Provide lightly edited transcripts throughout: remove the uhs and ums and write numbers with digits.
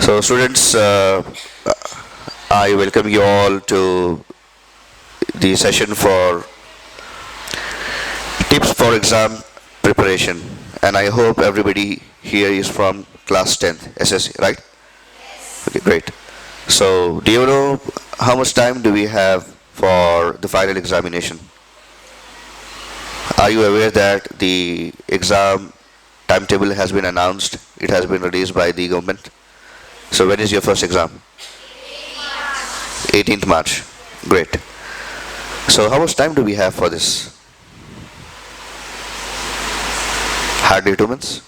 So students, I welcome you all to the session for tips for exam preparation, and I hope everybody here is from class 10th SSC, right? Okay, great. So do you know how much time do we have for the final examination? Are you aware that the exam timetable has been announced? It has been released by the government. So when is your first exam? 18th March. Great. So how much time do we have for this? Hardly 2 months.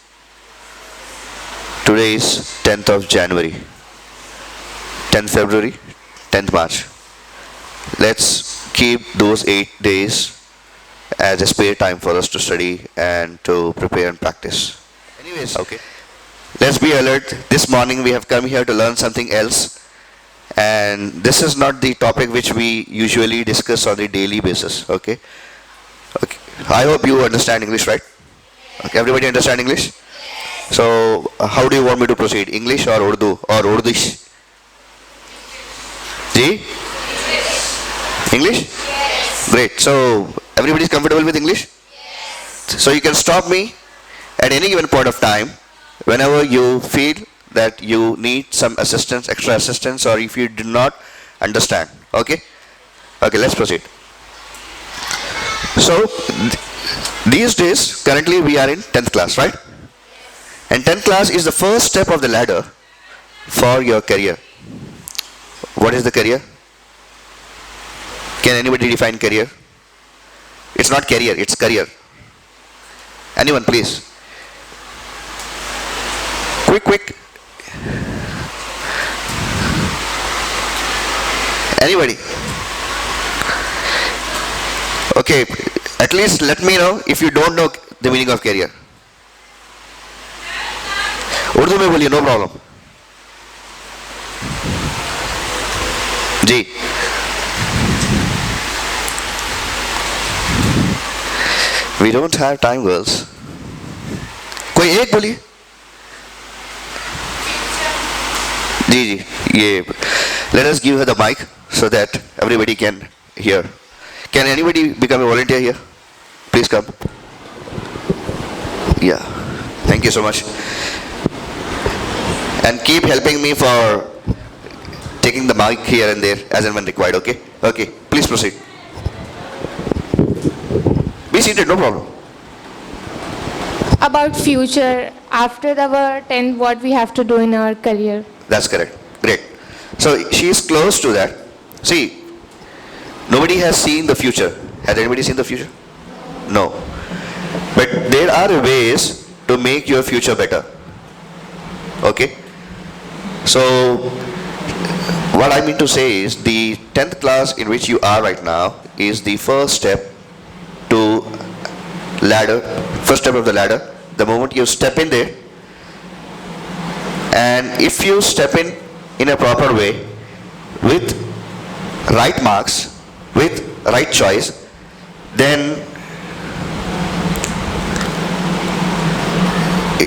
Today is 10th of January, 10th February, 10th March. Let's keep those 8 days as a spare time for us to study and to prepare and practice. Anyways, okay. Let's be alert. This morning we have come here to learn something else. And this is not the topic which we usually discuss on a daily basis. Okay. Okay. I hope you understand English, right? Okay. Everybody understand English? So, how do you want me to proceed? English or Urdu or Urdish? Ji? English? Yes. Great. So, everybody is comfortable with English? Yes. So, you can stop me at any given point of time whenever you feel that you need some assistance, extra assistance, or if you do not understand. Okay? Okay, let's proceed. So, these days, currently we are in 10th class, right? And 10th class is the first step of the ladder for your career. What is the career? Can anybody define career? It's not career, it's career. Anyone, please? Quick. Anybody? Okay, at least let me know if you don't know the meaning of career. Urdu mein boliye, no problem. Ji. We don't have time, girls. कोई एक बोलिए. जी, ये. Let us give her the mic so that everybody can hear. Can anybody become a volunteer here? Please come. Yeah. Thank you so much. And keep helping me for taking the mic here and there as and when required, okay? Okay, please proceed. Be seated, no problem. About future, after our 10th, what we have to do in our career. That's correct. Great. So she is close to that. See, nobody has seen the future. Has anybody seen the future? No. But there are ways to make your future better. Okay? So, what I mean to say is the 10th class in which you are right now is the first step to ladder, first step of the ladder. The moment you step in there, and if you step in a proper way, with right marks, with right choice, then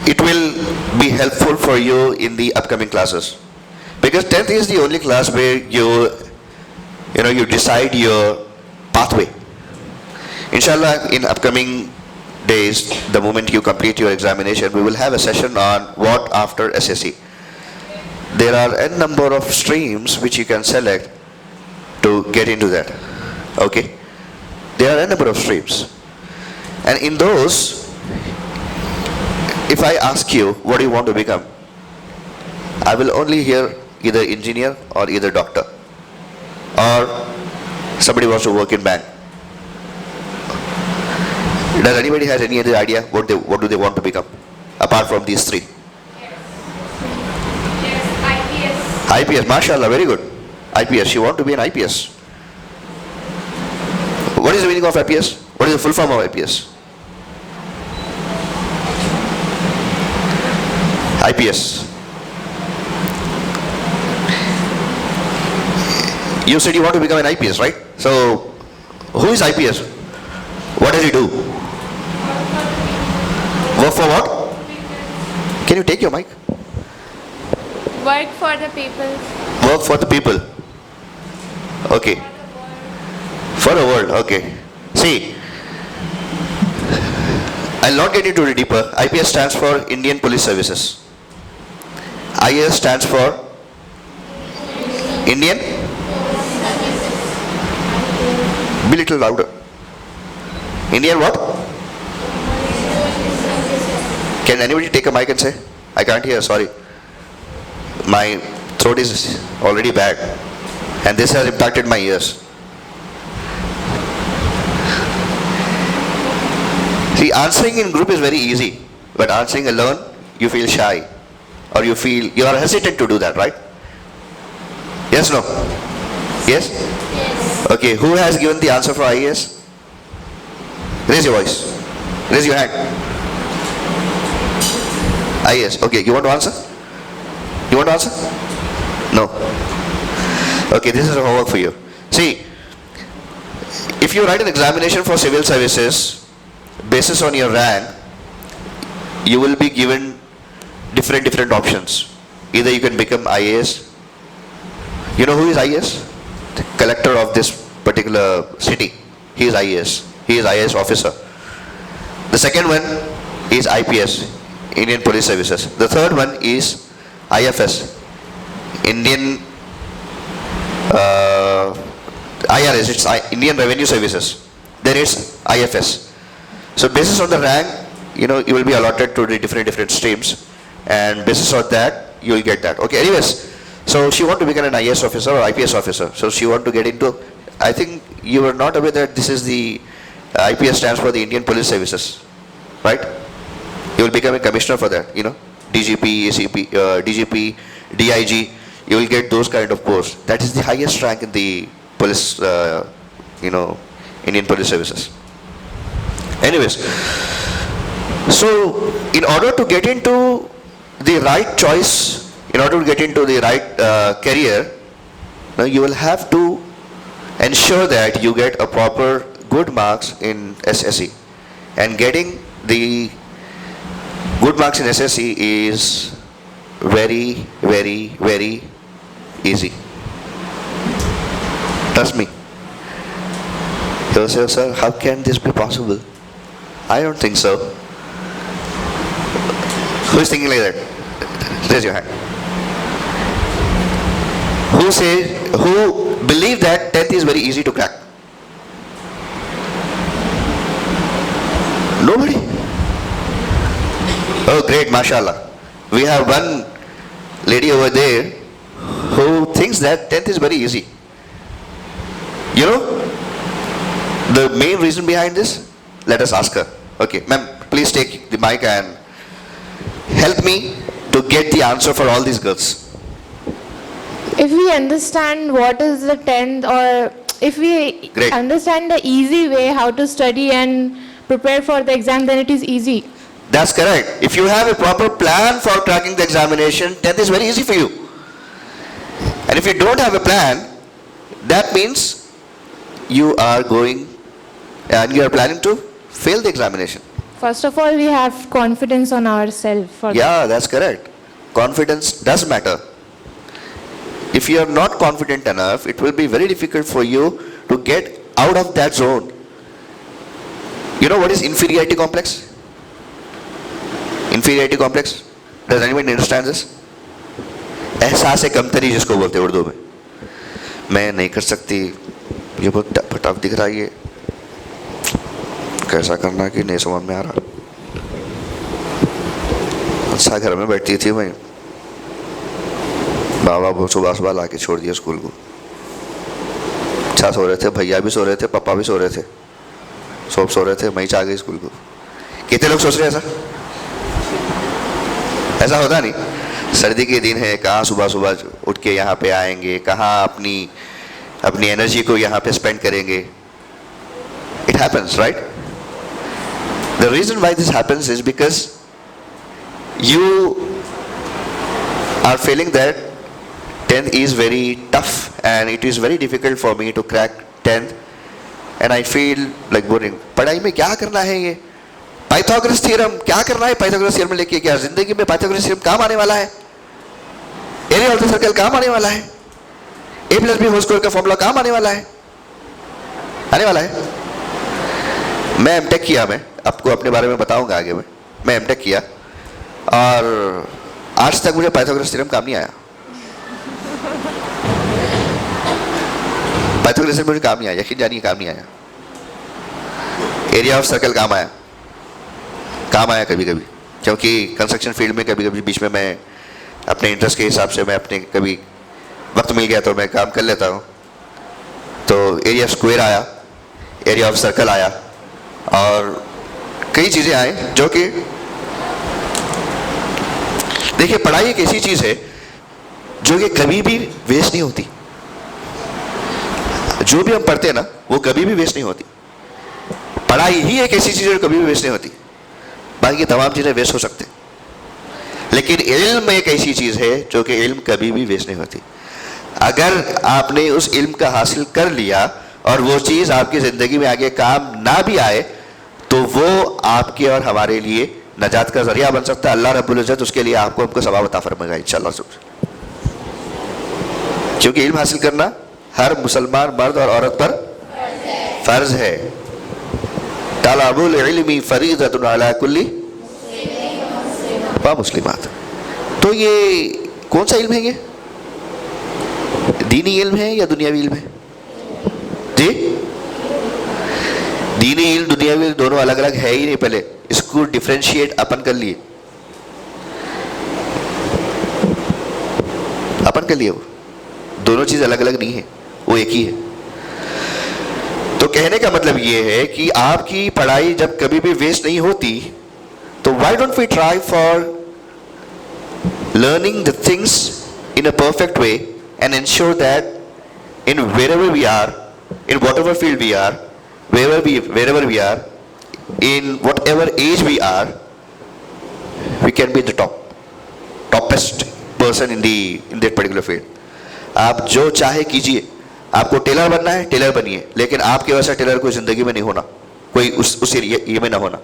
it will be helpful for you in the upcoming classes. Because 10th is the only class where you decide your pathway. Inshallah, in upcoming days, the moment you complete your examination, we will have a session on what after SSC. There are a number of streams which you can select to get into that. Okay? There are a number of streams. And in those, if I ask you, what do you want to become? I will only hear either engineer or either doctor. Or somebody wants to work in bank. Does anybody has any other idea what do they want to become apart from these three? IPS, mashallah, very good. IPS, you want to be an IPS. What is the meaning of IPS? What is the full form of IPS? IPS. You said you want to become an IPS, right? So, who is IPS? What does he do? Work for what? Can you take your mic? Work for the people. Work for the people. Okay. For the world, okay. See, I'll not get into it deeper. IPS stands for Indian Police Services. IAS stands for Indian. Be little louder. Indian what? Can anybody take a mic and say? I can't hear, sorry. My throat is already bad and this has impacted my ears. See, answering in group is very easy, but answering alone, you feel shy or you are hesitant to do that, right? Yes, no? Yes? Yes. Okay, who has given the answer for IAS? Raise your voice. Raise your hand. IAS. Okay, you want to answer? You want to answer? No. Okay, this is a homework for you. See, if you write an examination for civil services, basis on your rank, you will be given different options. Either you can become IAS. You know who is IAS? The collector of this particular city. He is IAS. He is IAS officer. The second one is IPS, Indian Police Services. The third one is IFS, Indian IRS, it's Indian Revenue Services. Then it's IFS. So basis on the rank, you will be allotted to the different streams, and basis on that, you will get that. Okay, anyways, so she want to become an IAS officer or IPS officer. So she want to get into, I think you were not aware that this is the, IPS stands for the Indian Police Services, right? You will become a commissioner for that, DGP, ACP, DGP, DIG, you will get those kind of posts. That is the highest rank in the police, Indian Police Services. Anyways, so in order to get into the right choice, in order to get into the right career, you will have to ensure that you get a proper good marks in SSC. And getting the good marks in SSC is very easy. Trust me. You will say, sir, how can this be possible? I don't think so. Who is thinking like that? Raise your hand. Who believe that 10th is very easy to crack? Nobody? Oh great, mashallah. We have one lady over there who thinks that 10th is very easy. You know the main reason behind this? Let us ask her. Okay, ma'am, please take the mic and help me to get the answer for all these girls. If we understand what is the 10th, or if we Great. understand the easy way how to study and prepare for the exam, then it is easy. That's correct. If you have a proper plan for cracking the examination, 10th is very easy for you. And if you don't have a plan, that means you are going and you are planning to fail the examination. First of all, we have confidence on ourselves. Yeah, that's correct. Confidence does matter. If you are not confident enough, it will be very difficult for you to get out of that zone. You know what is inferiority complex? Inferiority complex? Does anybody understand this? एहसास कमतरी जिसको बोलते हैं उर्दू में. मैं नहीं कर सकती, ये बहुत टफ दिख रहा है, ये कैसा करना कि नहीं समझ में आ रहा. अच्छा घर में बैठती थी मैं, बाबा बहुत सुबह ला के छोड़ दिया स्कूल को. अच्छा सो रहे थे, भैया भी सो रहे थे, पापा भी सो रहे थे, सब सो रहे थे, मैं ही आ गई स्कूल को. कितने लोग सोच रहे हैं ऐसा? ऐसा होता नहीं. सर्दी के दिन है, कहाँ सुबह सुबह उठ के यहाँ पे आएंगे, कहाँ अपनी अपनी एनर्जी को यहाँ पे स्पेंड करेंगे. It happens, right? The reason why this happens is because you are feeling that 10th is very tough and it is very difficult for me to crack 10th and I feel like boring. पढ़ाई में क्या करना है ये? Pythagoras theorem क्या करना है? Pythagoras theorem लेके क्या जिंदगी में पाइथागोरस थ्योरम काम आने वाला है? एरिया ऑफ द सर्कल काम आने वाला है? a+b होल स्क्वायर का फॉर्मूला काम आने वाला है? आने वाला है? मैं एमटेक किया, मैं आपको अपने बारे में बताऊंगा आगे में. मैं एमटेक किया और आज तक मुझे पाइथागोरस थ्योरम काम नहीं आया. पाइथागोरस थ्योरम मुझे काम नहीं आया, यकीन जानिए काम नहीं आया. एरिया ऑफ सर्कल काम आया, काम आया कभी कभी, क्योंकि कंस्ट्रक्शन फील्ड में कभी कभी बीच में मैं अपने इंटरेस्ट के हिसाब से मैं अपने कभी वक्त मिल गया तो मैं काम कर लेता हूँ. तो एरिया ऑफ स्क्वायर आया, एरिया ऑफ सर्कल आया और कई चीज़ें आई जो कि देखिए पढ़ाई एक ऐसी चीज़ है जो कि कभी भी वेस्ट नहीं होती. जो भी हम पढ़ते हैं ना वो कभी भी वेस्ट नहीं होती. पढ़ाई ही एक ऐसी चीज़ है जो कभी भी वेस्ट नहीं होती. बाकी तमाम चीज़ें वेस्ट हो सकते हैं, लेकिन इल्म एक ऐसी चीज़ है जो कि इल्म कभी भी वेस्ट नहीं होती. अगर आपने उस इल्म का हासिल कर लिया और वो चीज़ आपकी ज़िंदगी में आगे काम ना भी आए तो वो आपके और हमारे लिए नजात का जरिया बन सकता है. अल्लाह रब्बुल इज़्ज़त उसके लिए आपको हमको सवाब अता फरमाएगा इंशाअल्लाह. क्योंकि इल्म हासिल करना हर मुसलमान मर्द और औरत पर फर्ज है. तलबुल इल्मी फरीज़तुन अला कुल्ली व मुस्लिमात. तो ये कौन सा इल्म है? ये दीनी इल्म है या दुनियावी इल्म है? जी, दीनी इल्म दुनियावी इल्म दोनों अलग अलग है ही नहीं. पहले इसको डिफरेंशिएट अपन कर लिए, अपन कर लिए. वो दोनों चीज अलग अलग नहीं है, वो एक ही है. तो कहने का मतलब ये है कि आपकी पढ़ाई जब कभी भी वेस्ट नहीं होती तो why don't we try for learning the things in a perfect way and ensure that in wherever we are, in whatever field we are, wherever we are, in whatever age we are, we can be the toppest person in that particular field. आप जो चाहे कीजिए. आपको Taylor बनना है Taylor बनिए, लेकिन आपके वैसा टेलर कोई जिंदगी में नहीं होना, कोई उस एरिया में ना होना.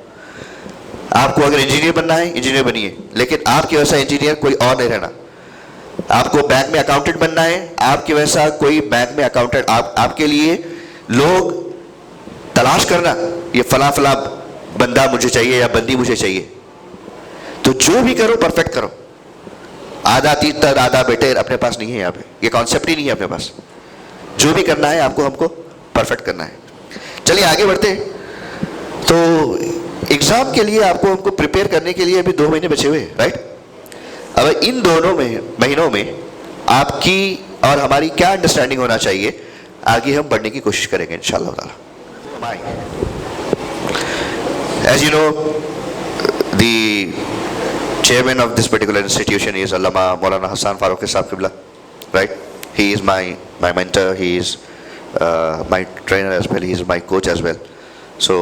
आपको अगर इंजीनियर बनना है इंजीनियर बनिए, लेकिन आपके वैसा इंजीनियर कोई और नहीं रहना. आपको बैंक में अकाउंटेंट बनना है, आपके वैसा कोई बैंक में अकाउंटेंट आपके लिए लोग तलाश करना ये फला फला बंदा मुझे चाहिए या बंदी मुझे चाहिए. तो जो भी करो परफेक्ट करो. आधा तीतर आधा बेटर अपने पास नहीं है. यहाँ पे ये कॉन्सेप्ट ही नहीं है अपने पास. जो भी करना है आपको हमको परफेक्ट करना है. चलिए आगे बढ़ते हैं. तो एग्जाम के लिए आपको हमको प्रिपेयर करने के लिए अभी 2 महीने बचे हुए हैं, राइट? अब इन दोनों महीनों में आपकी और हमारी क्या अंडरस्टैंडिंग होना चाहिए, आगे हम बढ़ने की कोशिश करेंगे इंशाअल्लाह ताला. As you know, the chairman of this particular institution is Allama Maulana Hassan Farooqi Sahib Qibla, right? He is my mentor, he is my trainer as well, he is my coach as well. So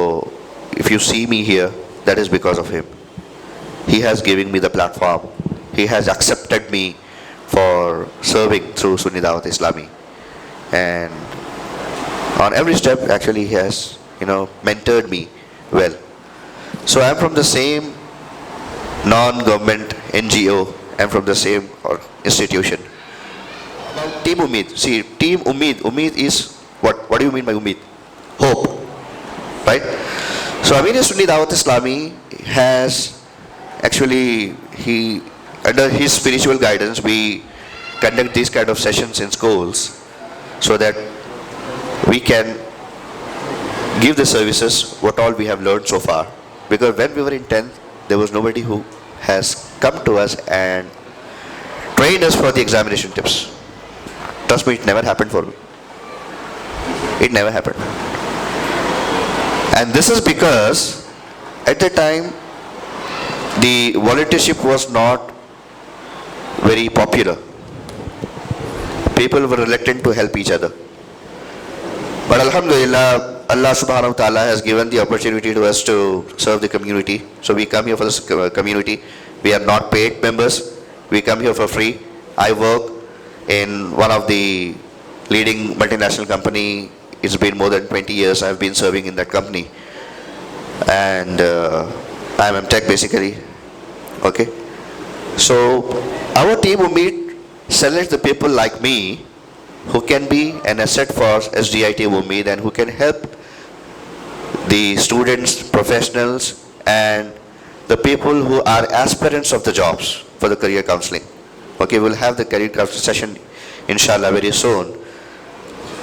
if you see me here, that is because of him. He has given me the platform, he has accepted me for serving through Sunni Dawat Islami, and on every step actually he has mentored me well. So I am from the same non-government NGO and from the same institution. About Team Umeed. See, Team Umeed is what do you mean by Umeed? Hope, right? So Amir Sunni Dawat Islami has actually, under his spiritual guidance, we conduct these kind of sessions in schools so that we can give the services what all we have learned so far. Because when we were in 10th, there was nobody who has come to us and trained us for the examination tips. Trust me, it never happened for me. It never happened. And this is because at the time the volunteership was not very popular. People were reluctant to help each other. But Alhamdulillah, Allah subhanahu wa ta'ala has given the opportunity to us to serve the community. So we come here for this community. We are not paid members. We come here for free. I work in one of the leading multinational company. It's been more than 20 years I've been serving in that company. And I'm MTech basically. Okay. So our team will meet, select the people like me who can be an asset for SDIT Umeed and who can help the students, professionals and the people who are aspirants of the jobs for the career counseling. Okay, we'll have the career counseling session inshallah very soon.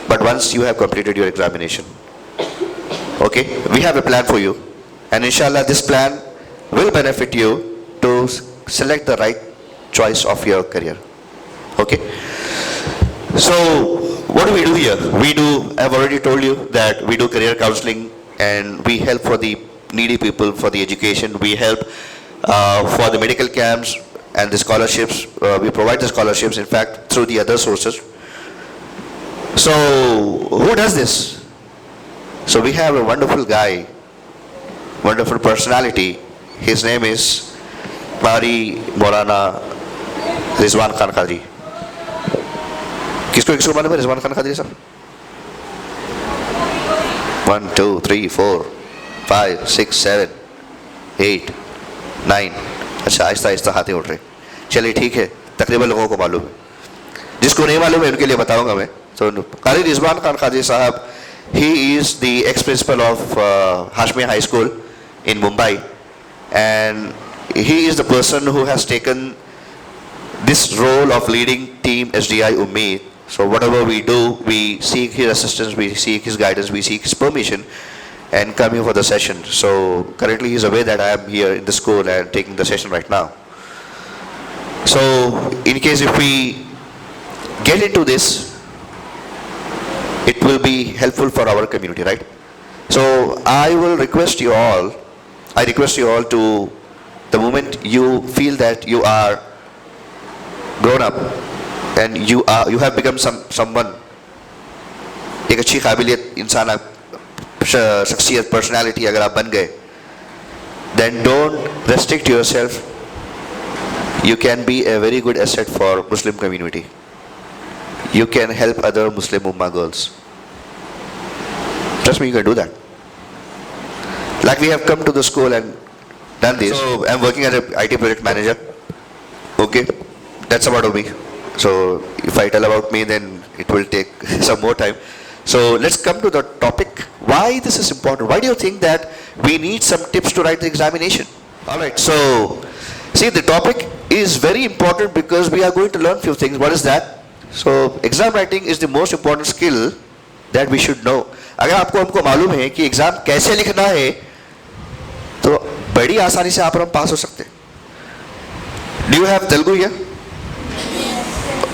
But once you have completed your examination. Okay, we have a plan for you and inshallah this plan will benefit you to select the right choice of your career. Okay. So what do we do here? I've already told you that we do career counseling and we help for the needy people for the education. We help for the medical camps and the scholarships. We provide the scholarships in fact through the other sources. So who does this? So we have a wonderful guy, wonderful personality. His name is Mari Maulana Rizwan Khan Qadri. किसको किसको मालूम है रिजवान खान कादरी साहब? 1 2 3 4 5 6 7 8 9 अच्छा आहिस्ता आहिस्ता हाथें उठ रहे. चलिए ठीक है, तकरीबन लोगों को मालूम है. जिसको नहीं मालूम है उनके लिए बताऊंगा मैं. तो कारी रिजवान खान कादरी साहब, he is the ex-principal of Hashmi High School in Mumbai and he is the person who has taken this role of leading team SDI Umeed. So whatever we do, we seek his assistance, we seek his guidance, we seek his permission and come here for the session. So currently he is aware that I am here in the school and taking the session right now. So in case if we get into this, it will be helpful for our community, right? So I request you all to, the moment you feel that you are grown up and you have become someone, एक अच्छी काबिलियत इंसान आप शख्सियत personality अगर आप बन गए, then don't restrict yourself. You can be a very good asset for Muslim community. You can help other Muslim Ummah girls. Trust me, you can do that. Like we have come to the school and done this. So I'm working as an IT project manager. Okay, that's about me. So if I tell about me, then it will take some more time. So let's come to the topic. Why this is important? Why do you think that we need some tips to write the examination? All right. So see, the topic is very important because we are going to learn few things. What is that? So exam writing is the most important skill that we should know. अगर हमको मालूम है कि exam कैसे लिखना है, तो बड़ी आसानी से आप और हम पास हो सकते हैं. Do you have Telugu here?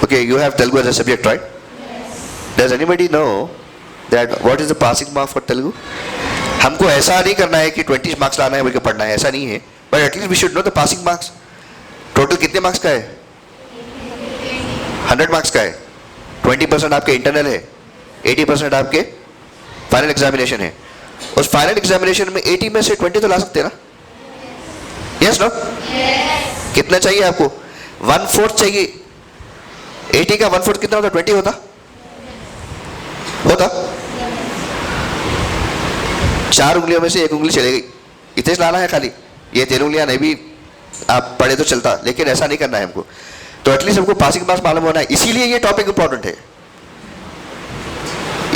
Okay, you have Telugu as a subject, right? Does anybody know that what is the passing mark for Telugu? हमको ऐसा नहीं करना है कि 20 मार्क्स लाना है बल्कि पढ़ना है, ऐसा नहीं है. But at least we should know the passing marks. Total कितने मार्क्स का है? 100 मार्क्स का है. 20% आपके इंटरनल है, 80% आपके फाइनल एग्जामिनेशन है. उस फाइनल एग्जामिनेशन में 80 में से 20 तो ला सकते हैं ना? Yes no? कितना चाहिए आपको? 1/4 चाहिए. 80 का 1/4 कितना होता? 20 होता? 4 उंगलियों में से 1 उंगली चलेगी. इतने लाना है खाली. ये 3 उंगलियां नहीं भी आप पढ़े तो चलता, लेकिन ऐसा नहीं करना है हमको. तो एटलीस्ट हमको पासिंग मार्क्स मालूम होना है. इसीलिए ये टॉपिक इंपॉर्टेंट है.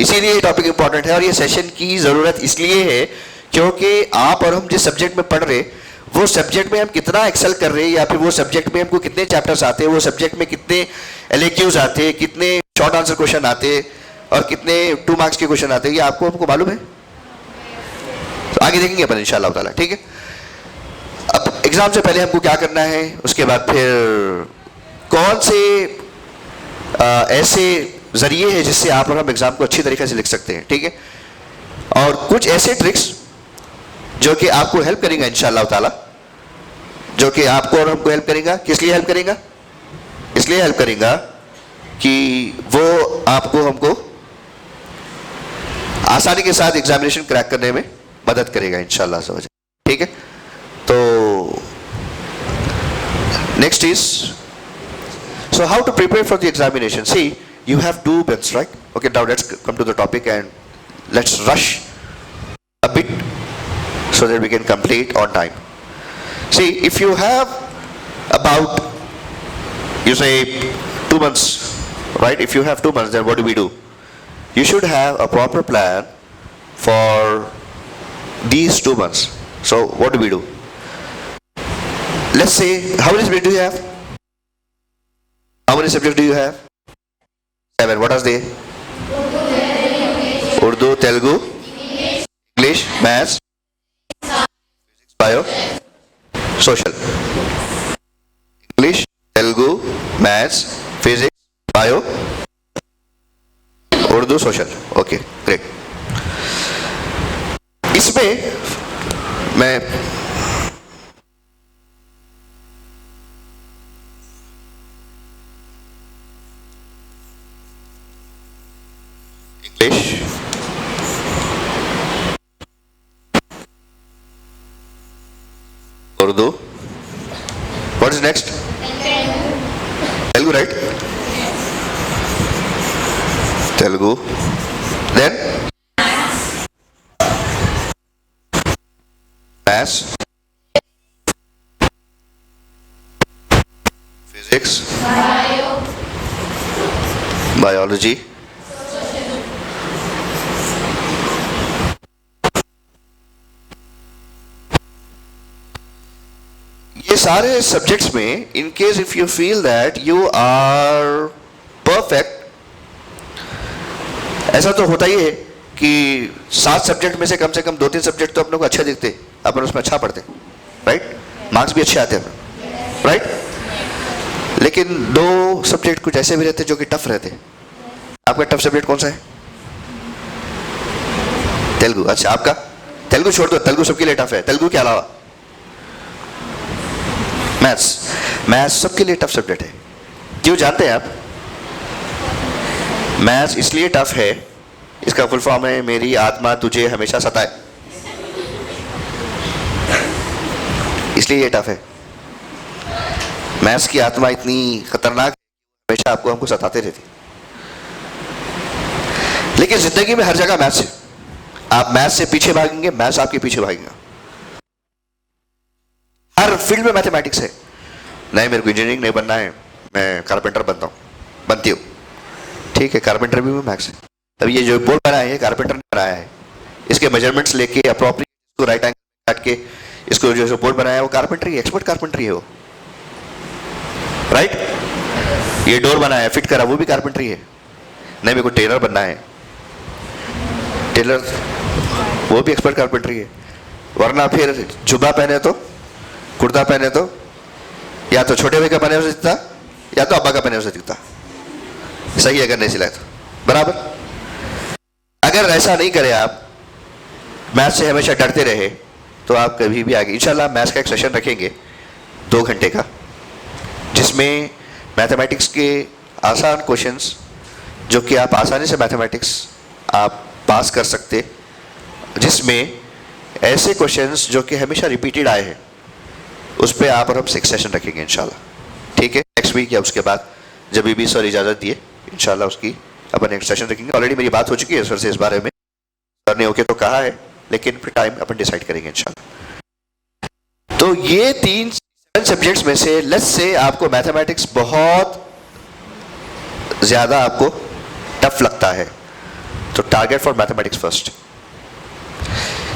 इसीलिए ये टॉपिक इंपॉर्टेंट है और ये सेशन की जरूरत इसलिए है क्योंकि आप और हम जिस सब्जेक्ट में पढ़ रहे, वो सब्जेक्ट में हम कितना एक्सेल कर रहे हैं या फिर वो सब्जेक्ट में हमको कितने चैप्टर्स आते हैं, वो सब्जेक्ट में कितने एलएक्यूज आते हैं, कितने शॉर्ट आंसर क्वेश्चन आते हैं और कितने 2 मार्क्स के क्वेश्चन आते हैं, ये आपको हमको मालूम है. तो आगे देखेंगे अपन इंशाल्लाह ताला. ठीक है. अब एग्जाम से पहले हमको क्या करना है, उसके बाद फिर कौन से ऐसे जरिए हैं जिससे आप और हम एग्जाम को अच्छी तरीके से लिख सकते हैं. ठीक है. और कुछ ऐसे ट्रिक्स जो कि आपको हेल्प करेंगे इंशाल्लाह ताला, जो कि आपको और हमको हेल्प करेगा. किस लिए हेल्प करेगा? इसलिए हेल्प करेगा कि वो आपको हमको आसानी के साथ एग्जामिनेशन क्रैक करने में मदद करेगा इंशाल्लाह समझ। ठीक है, तो next is so how to prepare for the examination. See, you have 2 bits, right? Okay, now let's come to the topic and let's rush a bit so that we can complete on time. See, if you have about, you say 2 months, right? If you have 2 months, then what do? You should have a proper plan for these 2 months. So what do? Let's say, how many subjects do you have? How many subjects do you have? 7. What are they? Urdu, Telugu, English, Maths, Physics, Bio, Social. English, Telugu, Maths, Physics, Bio, Urdu, Social. Okay, great. इसमें मैं English, Urdu. What is next? Telugu, right? Telugu. Then Maths, Physics, Biology. ये सारे subjects में in case if you feel that you are perfect, ऐसा तो होता ही है कि 7 सब्जेक्ट में से कम 2-3 सब्जेक्ट तो अपने को अच्छे दिखते, अपन उसमें अच्छा पढ़ते, राइट? मार्क्स भी अच्छे आते हैं, राइट? लेकिन 2 सब्जेक्ट कुछ ऐसे भी रहते जो कि टफ रहते। आपका टफ सब्जेक्ट कौन सा है? तेलुगु। अच्छा, आपका? तेलुगु छोड़ दो, तेलुगु सबके लिए टफ है। तेलुगु के अलावा मैथ्स सबके लिए टफ सब्जेक्ट है। क्यों जानते हैं आप? मैथ्स इसलिए टफ है, इसका फुल फॉर्म है मेरी आत्मा तुझे हमेशा सताए, इसलिए ये टफ है। मैथ्स की आत्मा इतनी खतरनाक है, हमेशा आपको हमको सताते रहती। लेकिन जिंदगी में हर जगह मैथ्स है। आप मैथ्स से पीछे भागेंगे, मैथ्स आपके पीछे भागेगा। हर फील्ड में मैथमेटिक्स है। नहीं, मेरे को इंजीनियरिंग नहीं बनना है, मैं कारपेंटर बनती हूँ। ठीक है, कारपेंटर भी मैथ्स है। अब ये जो बोर्ड बनाया है कारपेंटर ने बनाया है, इसके मेजरमेंट्स लेके अप्रोप्रिएट इसको राइट एंगल काट के इसको जो बोर्ड बनाया है वो कारपेंट्री, एक्सपर्ट कारपेंट्री है वो, राइट? ये डोर बनाया है, फिट करा, वो भी कारपेंट्री है। नहीं, मेरे को टेलर बनना है, टेलर वो भी एक्सपर्ट कारपेंट्री है। वरना फिर जुब्बा पहने तो, कुर्ता पहने तो, या तो छोटे भाई का पहने से दिखता या तो अब्बा का पहने से दिखता, सही अगर नहीं सिलाए तो, बराबर? अगर ऐसा नहीं करे, आप मैथ्स से हमेशा डरते रहे, तो आप कभी भी आगे इंशाल्लाह मैथ्स का एक सेशन रखेंगे 2 घंटे का, जिसमें मैथमेटिक्स के आसान क्वेश्चंस जो कि आप आसानी से मैथमेटिक्स आप पास कर सकते, जिसमें ऐसे क्वेश्चंस जो कि हमेशा रिपीटेड आए हैं उस पर आप और हम 6 सेशन रखेंगे इंशाल्लाह। ठीक है, नेक्स्ट वीक या उसके बाद जब भी सर इजाज़त दिए इंशाल्लाह उसकी अपन नेक्स्ट सेशन रखेंगे। ऑलरेडी मेरी बात हो चुकी है सर से इस बारे में, सर ने ओके तो कहा है, लेकिन फिर टाइम अपन डिसाइड करेंगे इंशाल्लाह। तो ये 3 सब्जेक्ट्स में से लेट्स से आपको मैथमेटिक्स बहुत ज़्यादा आपको टफ लगता है, तो टारगेट फॉर मैथमेटिक्स फर्स्ट।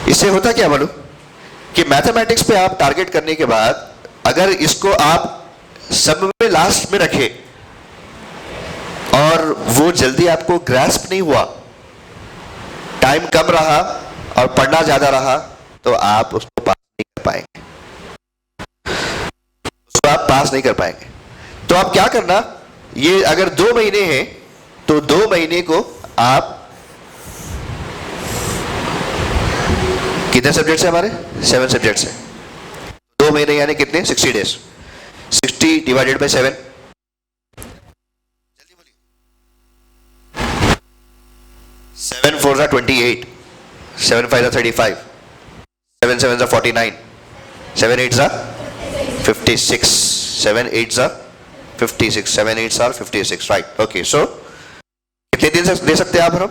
इससे होता क्या मालूम कि मैथमेटिक्स पे आप टारगेट करने के बाद अगर इसको आप सब में लास्ट में रखे और वो जल्दी आपको ग्रास्प नहीं हुआ, टाइम कम रहा और पढ़ना ज्यादा रहा, तो आप उसको पास नहीं कर पाएंगे, उसको आप पास नहीं कर पाएंगे। तो आप क्या करना, ये अगर 2 महीने हैं तो 2 महीने को आप, कितने सब्जेक्ट्स हैं हमारे? 7 सब्जेक्ट्स हैं। 2 महीने यानी कितने? 60 days. 60 divided by 7, 7 4s are 28, 7 5s are 35, 7 7s are 49, 7 8s are 56, 7 8s are 56, 7 8s are 56, right? Okay, so कितने दिन दे सकते हैं आप? हम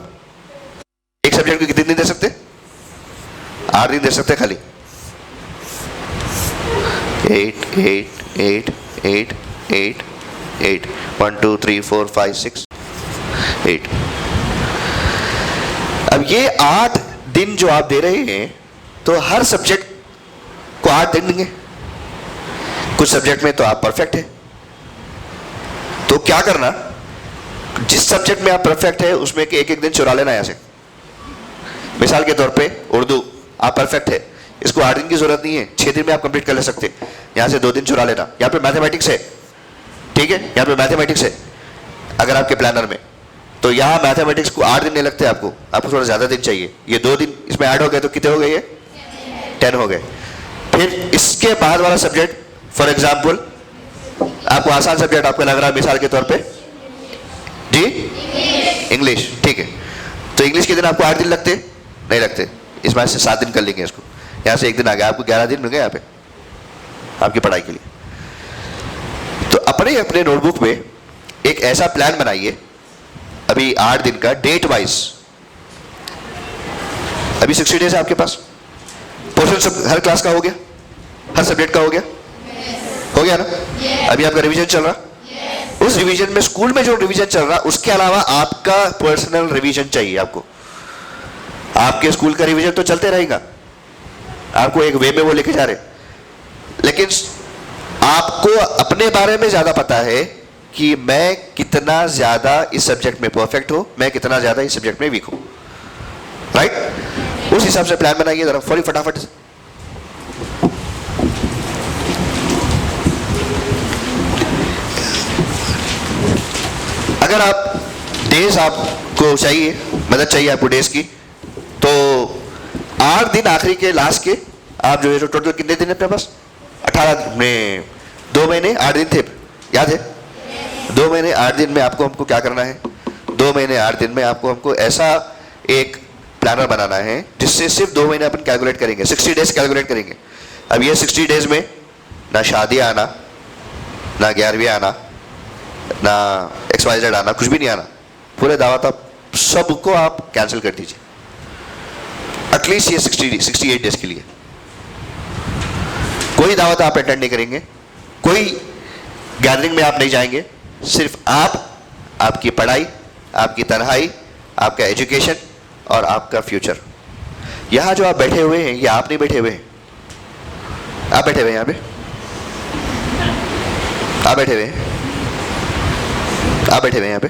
एक सब्जेक्ट को कितने दिन दे सकते? 8 दिन दे सकते खाली। 8 8 8 8 8 8 1 2 3 4 5 6 8। अब ये 8 दिन जो आप दे रहे हैं, तो हर सब्जेक्ट को 8 दिन देंगे। कुछ सब्जेक्ट में तो आप परफेक्ट है, तो क्या करना, जिस सब्जेक्ट में आप परफेक्ट है उसमें के एक एक दिन चुरा लेना यहां से। मिसाल के तौर पे उर्दू आप परफेक्ट है, इसको 8 दिन की जरूरत नहीं है, 6 दिन में आप कंप्लीट कर ले सकते। यहां से 2 दिन चुरा लेना। यहां पे मैथमेटिक्स है, ठीक है, यहां पे मैथमेटिक्स है अगर आपके प्लानर में, तो यहां मैथमेटिक्स को 8 दिन नहीं लगते आपको थोड़ा ज्यादा दिन चाहिए। ये 2 दिन इसमें ऐड हो गए तो कितने हो गए? ये 10 हो गए। फिर इसके बाद वाला सब्जेक्ट, फॉर एग्जाम्पल आपको आसान सब्जेक्ट आपको लग रहा है, मिसाल के तौर पे जी इंग्लिश, ठीक है, तो इंग्लिश के दिन आपको 8 दिन लगते? नहीं लगते। इस बार से 7 दिन कर लेंगे इसको। यहां से 1 दिन आ गया, आपको 11 दिन मिल गए यहाँ पे आपकी पढ़ाई के लिए। तो अपने अपने नोटबुक में एक ऐसा प्लान बनाइए, अभी 8 दिन का, डेट वाइज। अभी 60 डेज है आपके पास। पोर्शन सब हर क्लास का हो गया, हर सब्जेक्ट का हो गया, हो गया ना? अभी आपका रिवीजन चल रहा, उस रिवीजन में, स्कूल में जो रिवीजन चल रहा, उसके अलावा आपका पर्सनल रिवीजन चाहिए आपको। आपके स्कूल का रिवीजन तो चलते रहेगा, आपको एक वे में वो लेके जा रहे, लेकिन आपको अपने बारे में ज्यादा पता है कि मैं कितना ज्यादा इस सब्जेक्ट में परफेक्ट हूं, मैं कितना ज्यादा इस सब्जेक्ट में वीक हूं, राइट? उस हिसाब से प्लान बनाइए जरा फटाफट से। अगर आप डेज आपको चाहिए, मदद चाहिए आपको डेज की, तो 8 दिन आखिरी के लास्ट के आप जो है, जो टोटल कितने दिन है अपने पास? 18 में 2 महीने 8 दिन थे, याद है? 2 महीने 8 दिन में आपको हमको क्या करना है? 2 महीने 8 दिन में आपको हमको ऐसा एक प्लानर बनाना है जिससे सिर्फ 2 महीने अपन कैलकुलेट करेंगे, 60 डेज कैलकुलेट करेंगे। अब ये 60 डेज में ना शादी आना, ना 11वीं आना, ना XYZ आना, कुछ भी नहीं आना। पूरे दावत आप सबको आप कैंसिल कर दीजिए, एटलीस्ट ये 68 डेज के लिए। कोई दावत आप अटेंड नहीं करेंगे, कोई गैदरिंग में आप नहीं जाएंगे, सिर्फ आप, आपकी पढ़ाई, आपकी तन्हाई, आपका एजुकेशन और आपका फ्यूचर। यहां जो आप बैठे हुए हैं, ये आप नहीं बैठे हुए हैं, आप बैठे हुए हैं, यहां पे आप बैठे हुए हैं, आप बैठे हुए हैं, यहां पे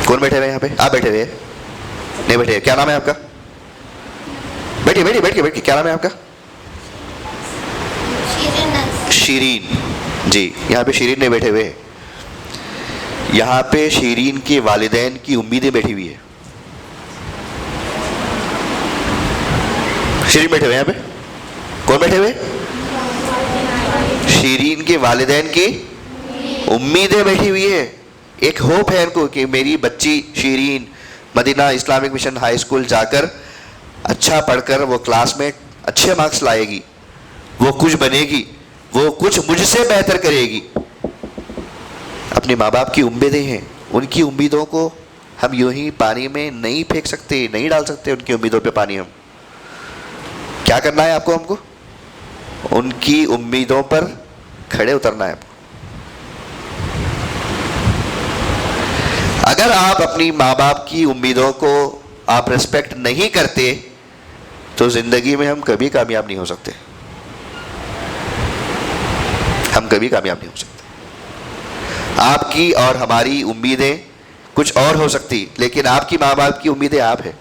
कौन बैठे हुए हैं? यहां पे आप बैठे हुए हैं, नहीं बैठे? क्या नाम है आपका? बैठिए बैठिए बैठिए, क्या नाम है आपका? शीरीन जी। यहाँ पे शीरीन नहीं बैठे हुए हैं, यहाँ पे शीरीन के वालिदैन की उम्मीदें बैठी हुई है। शीरीन बैठे हुए यहाँ पे, कौन बैठे हुए? शीरीन के वालिदैन की उम्मीदें बैठी हुई है। एक होप है इनको कि मेरी बच्ची Shirin Madina Islamic Mission High School जाकर अच्छा पढ़कर वो क्लास में अच्छे मार्क्स लाएगी, वो कुछ बनेगी, वो कुछ मुझसे बेहतर करेगी। अपने माँ बाप की उम्मीदें हैं, उनकी उम्मीदों को हम यूं ही पानी में नहीं फेंक सकते, नहीं डाल सकते उनकी उम्मीदों पे पानी। हम क्या करना है आपको? हमको उनकी उम्मीदों पर खड़े उतरना है आपको। अगर आप अपनी माँ बाप की उम्मीदों को आप रिस्पेक्ट नहीं करते, तो जिंदगी में हम कभी कामयाब नहीं हो सकते, हम कभी कामयाब नहीं हो सकते। आपकी और हमारी उम्मीदें कुछ और हो सकती, लेकिन आपकी माँ बाप की उम्मीदें आप है।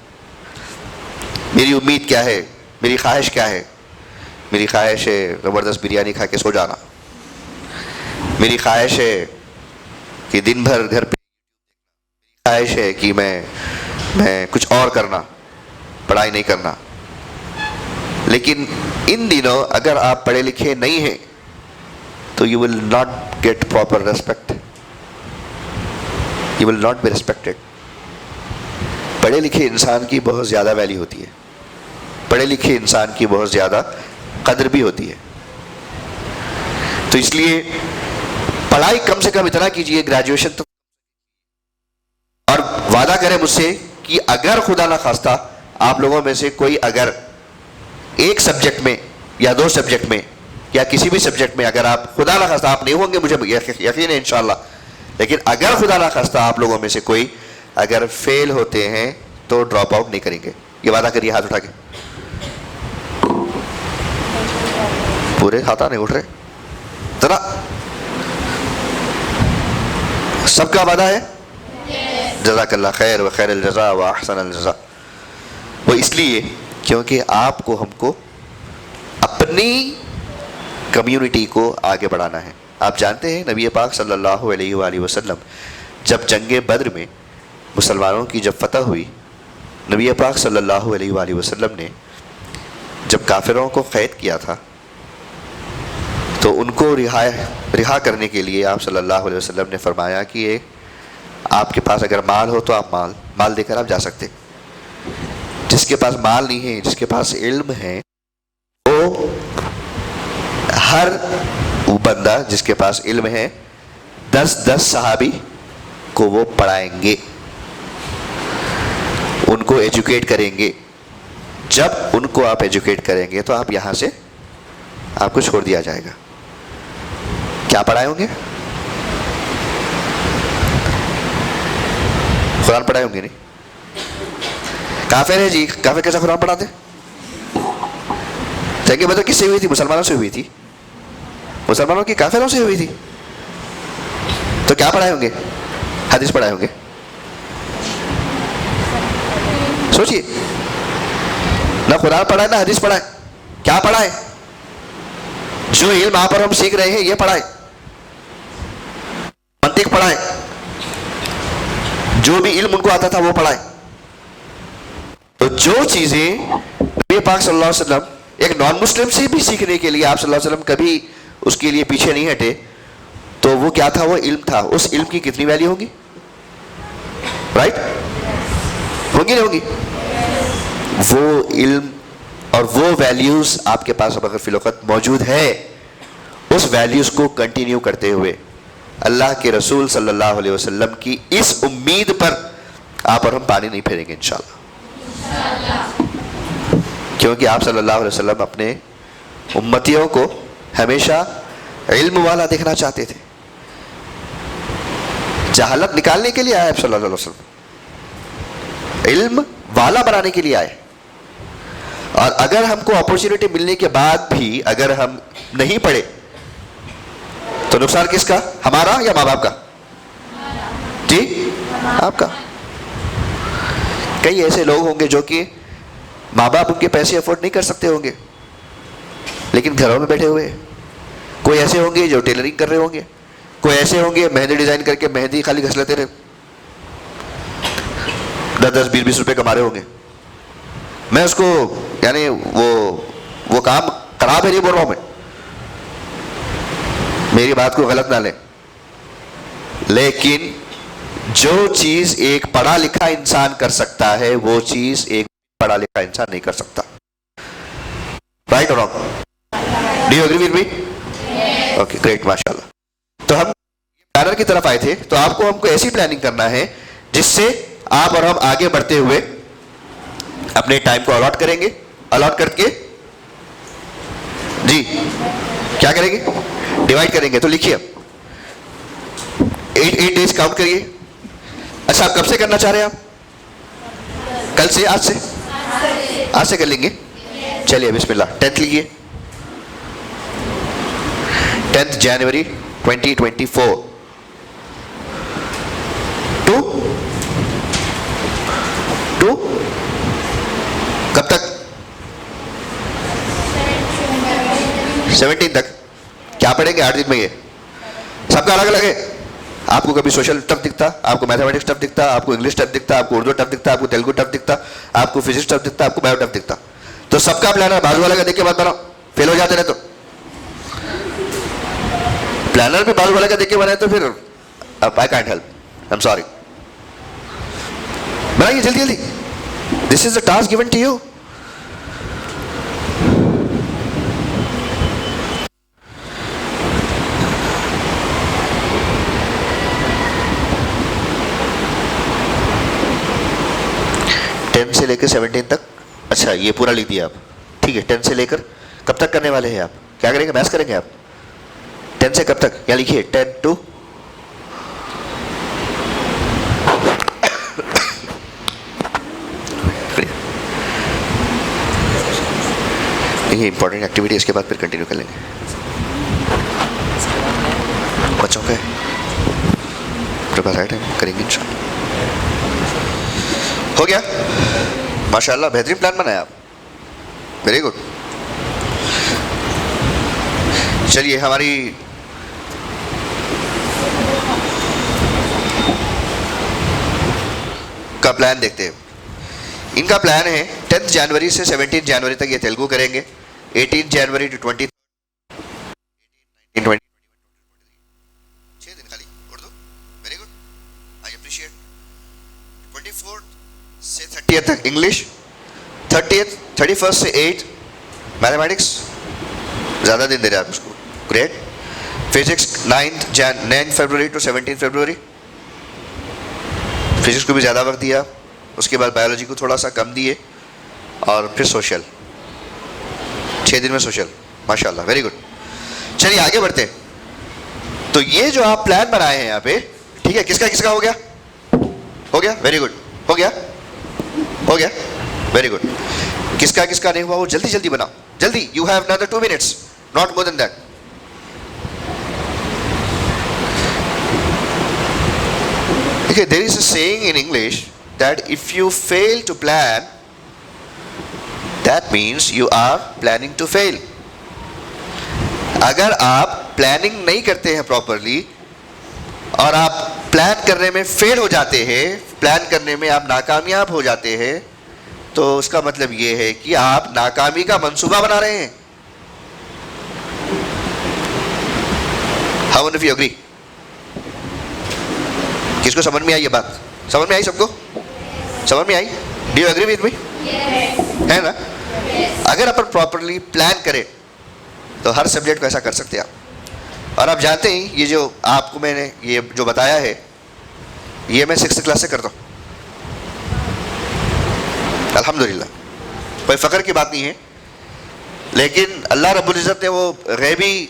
मेरी उम्मीद क्या है? मेरी ख्वाहिश क्या है? मेरी ख्वाहिश है ज़बरदस्त बिरयानी खा के सो जाना। मेरी ख्वाहिश है कि दिन भर घर पे, ख्वाहिश है कि मैं कुछ और करना, पढ़ाई नहीं करना। लेकिन इन दिनों अगर आप पढ़े लिखे नहीं हैं, तो you will not get proper respect, you will not be respected. पढ़े लिखे इंसान की बहुत ज़्यादा वैल्यू होती है, पढ़े लिखे इंसान की बहुत ज़्यादा कदर भी होती है। तो इसलिए पढ़ाई कम से कम इतना कीजिए ग्रेजुएशन तक, और वादा करें मुझसे कि अगर खुदा ना खास्ता आप लोगों में से कोई अगर एक सब्जेक्ट में या दो सब्जेक्ट में या किसी भी सब्जेक्ट में अगर आप, खुदा ना खास्ता आप नहीं होंगे मुझे यकीन है इंशाल्लाह, लेकिन अगर खुदा ना खास्ता आप लोगों में से कोई अगर फेल होते हैं तो ड्रॉप आउट नहीं करेंगे, ये वादा करिए हाथ उठा के। पूरे हाथा नहीं उठ रहे, जरा सबका वादा है? जज़ाकल्लाह खैर व खैरुल जज़ा व अहसनुल जज़ा। वो इसलिए क्योंकि आपको हमको अपनी कम्युनिटी को आगे बढ़ाना है। आप जानते हैं नबी पाक सल्लल्लाहु अलैहि वसल्लम जब जंग बद्र में मुसलमानों की जब फतह हुई, नबी पाक सल्लल्लाहु अलैहि वसल्लम ने जब काफिरों को कैद किया था तो उनको रिहा करने के लिए आप सल्लल्लाहु अलैहि वसल्लम ने फरमाया कि ये आपके पास अगर माल हो तो आप माल देकर आप जा सकते, जिसके पास माल नहीं है, जिसके पास इल्म है, वो हर वो बंदा जिसके पास इल्म है 10-10 सहाबी को वो पढ़ाएंगे, उनको एजुकेट करेंगे। जब उनको आप एजुकेट करेंगे तो आप यहाँ से आपको छोड़ दिया जाएगा। क्या पढ़ाए होंगे? कुरान पढ़ाए होंगे नहीं? काफिर है जी, काफिर कैसा कुरान पढ़ाते? जंग बदर किससे हुई थी? मुसलमानों से हुई थी, मुसलमानों की काफिरों से हुई थी। तो क्या पढ़ाए होंगे? हदीस पढ़ाए होंगे। सोचिए, ना कुरान पढ़ाए ना हदीस पढ़ाए, क्या पढ़ाए? जो इल्म वहां पर हम सीख रहे हैं ये पढ़ाए, मंतिक पढ़ाए, जो भी इल्म उनको आता था वो पढ़ाए। तो जो चीजें नबी पाक सल्लल्लाहु अलैहि वसल्लम एक नॉन मुस्लिम से भी सीखने के लिए आप सल्लल्लाहु अलैहि वसल्लम कभी उसके लिए पीछे नहीं हटे, तो वो क्या था? वो इल्म था। उस इल्म की कितनी वैल्यू होगी? राइट? होगी नहीं होगी? वो इल्म और वो वैल्यूज आपके पास अब अगर फिलौकत मौजूद है, उस वैल्यूज को कंटिन्यू करते हुए अल्लाह के रसूल सल्लल्लाहु अलैहि वसल्लम की इस उम्मीद पर आप और हम पानी नहीं फेरेंगे इंशाल्लाह। क्योंकि आप सल्लल्लाहु अलैहि वसल्लम अपने उम्मतियों को हमेशा इल्म वाला देखना चाहते थे। जहालत निकालने के लिए आए आप सल्लल्लाहु अलैहि वसल्लम, इल्म वाला बनाने के लिए आए। और अगर हमको अपॉर्चुनिटी मिलने के बाद भी अगर हम नहीं पढ़े तो नुकसान किसका? हमारा या माँ बाप का? जी, आपका। कई ऐसे लोग होंगे जो कि माँ बाप उनके पैसे अफोर्ड नहीं कर सकते होंगे, लेकिन घरों में बैठे हुए हैं। कोई ऐसे होंगे जो टेलरिंग कर रहे होंगे, कोई ऐसे होंगे मेहंदी डिजाइन करके मेहंदी खाली घस लेते रहे, 10-10, 20-20 रुपए कमा रहे होंगे। मैं उसको यानी वो काम खराब है नहीं बोल रहा हूं मैं, मेरी बात को गलत ना ले, लेकिन जो चीज एक पढ़ा लिखा इंसान कर सकता है वो चीज एक पढ़ा लिखा इंसान नहीं कर सकता। राइट और wrong? Do you agree with me? Okay, great, माशाल्लाह। तो हम प्लानर की तरफ आए थे, तो आपको हमको ऐसी प्लानिंग करना है जिससे आप और हम आगे बढ़ते हुए अपने टाइम को अलॉट करेंगे। अलॉट करके जी क्या करेंगे? डिवाइड करेंगे। तो लिखिए 8 डेज काउंट करिए। अच्छा, आप कब से करना चाह रहे हैं? आप कल से? आज से कर लेंगे? चलिए बिस्मिल्लाह। 10th लिखिए, 10th जनवरी 2024 टू कब तक? 17 तक। क्या पढ़ेंगे 8 दिन में? ये सबका अलग अलग है। आपको कभी सोशल टफ दिखता, आपको मैथमेटिक्स टफ दिखता, आपको इंग्लिश टफ दिखता, आपको उर्दू टफ दिखता, आपको तेलुगु टफ दिखता, आपको फिजिक्स टफ दिखता, आपको बायो टफ दिखता। तो सबका प्लानर बाजू वाला का देख के मत बनाओ, फेल हो जाते रहे। तो प्लानर भी बाजू वाले का देख के बनाए तो फिर I can't help, I am sorry. बनाइए जल्दी जल्दी, this is the task given to you. Ten से लेकर 17 तक, अच्छा ये पूरा लिख दिया आप, ठीक है। 10 से लेकर कब तक करने वाले हैं आप, क्या करेंगे, मैथ्स करेंगे आप? 10 से कब तक, या लिखिए 10 to ये इंपॉर्टेंट एक्टिविटी, इसके बाद फिर कंटिन्यू कर लेंगे। बच्चों का है टाइम, करेंगे इंशाल्लाह। हो गया, माशाल्लाह बेहतरीन प्लान बनाया आप, वेरी गुड। चलिए हमारी का प्लान देखते हैं। इनका प्लान है 10 जनवरी से 17 जनवरी तक ये तेलुगु करेंगे, 18 जनवरी टू 20 6 दिन खाली Urdu, very good, I appreciate. 24 से 30 तक इंग्लिश, 31 से 8 मैथमेटिक्स, ज़्यादा दिन दे रहे हैं आप उसको, ग्रेट। फिजिक्स 9 फरवरी टू 17 फरवरी, फिजिक्स को भी ज़्यादा वक्त दिया। उसके बाद बायोलॉजी को थोड़ा सा कम दिए, और फिर सोशल 6 दिन में सोशल, माशाल्लाह वेरी गुड। चलिए आगे बढ़ते हैं। तो ये जो आप प्लान बनाए हैं यहाँ पे, ठीक है, किसका किसका हो गया, हो गया, वेरी गुड, हो गया, हो गया, वेरी गुड। किसका किसका नहीं हुआ वो जल्दी जल्दी बनाओ, जल्दी, you have another 2 minutes, not more than that. देखिए, there is a saying in English that if you fail to plan, that means you are planning to fail. अगर आप प्लानिंग नहीं करते हैं प्रॉपरली और आप प्लान करने में फेल हो जाते हैं, प्लान करने में आप नाकामयाब हो जाते हैं, तो उसका मतलब ये है कि आप नाकामी का मंसूबा बना रहे हैं। How many of you agree? किसको समझ में आई ये बात, समझ में आई सबको, समझ में आई? Do you agree with me? है ना? अगर अपन प्रॉपरली प्लान करें तो हर सब्जेक्ट को ऐसा कर सकते हैं आप। और आप जानते ही, ये जो आपको मैंने ये जो बताया है, ये मैं 6th क्लास से करता हूँ, अल्हम्दुलिल्लाह, कोई फ़ख्र की बात नहीं है। लेकिन अल्लाह रब्बुल इज़्ज़त ने वो गैबी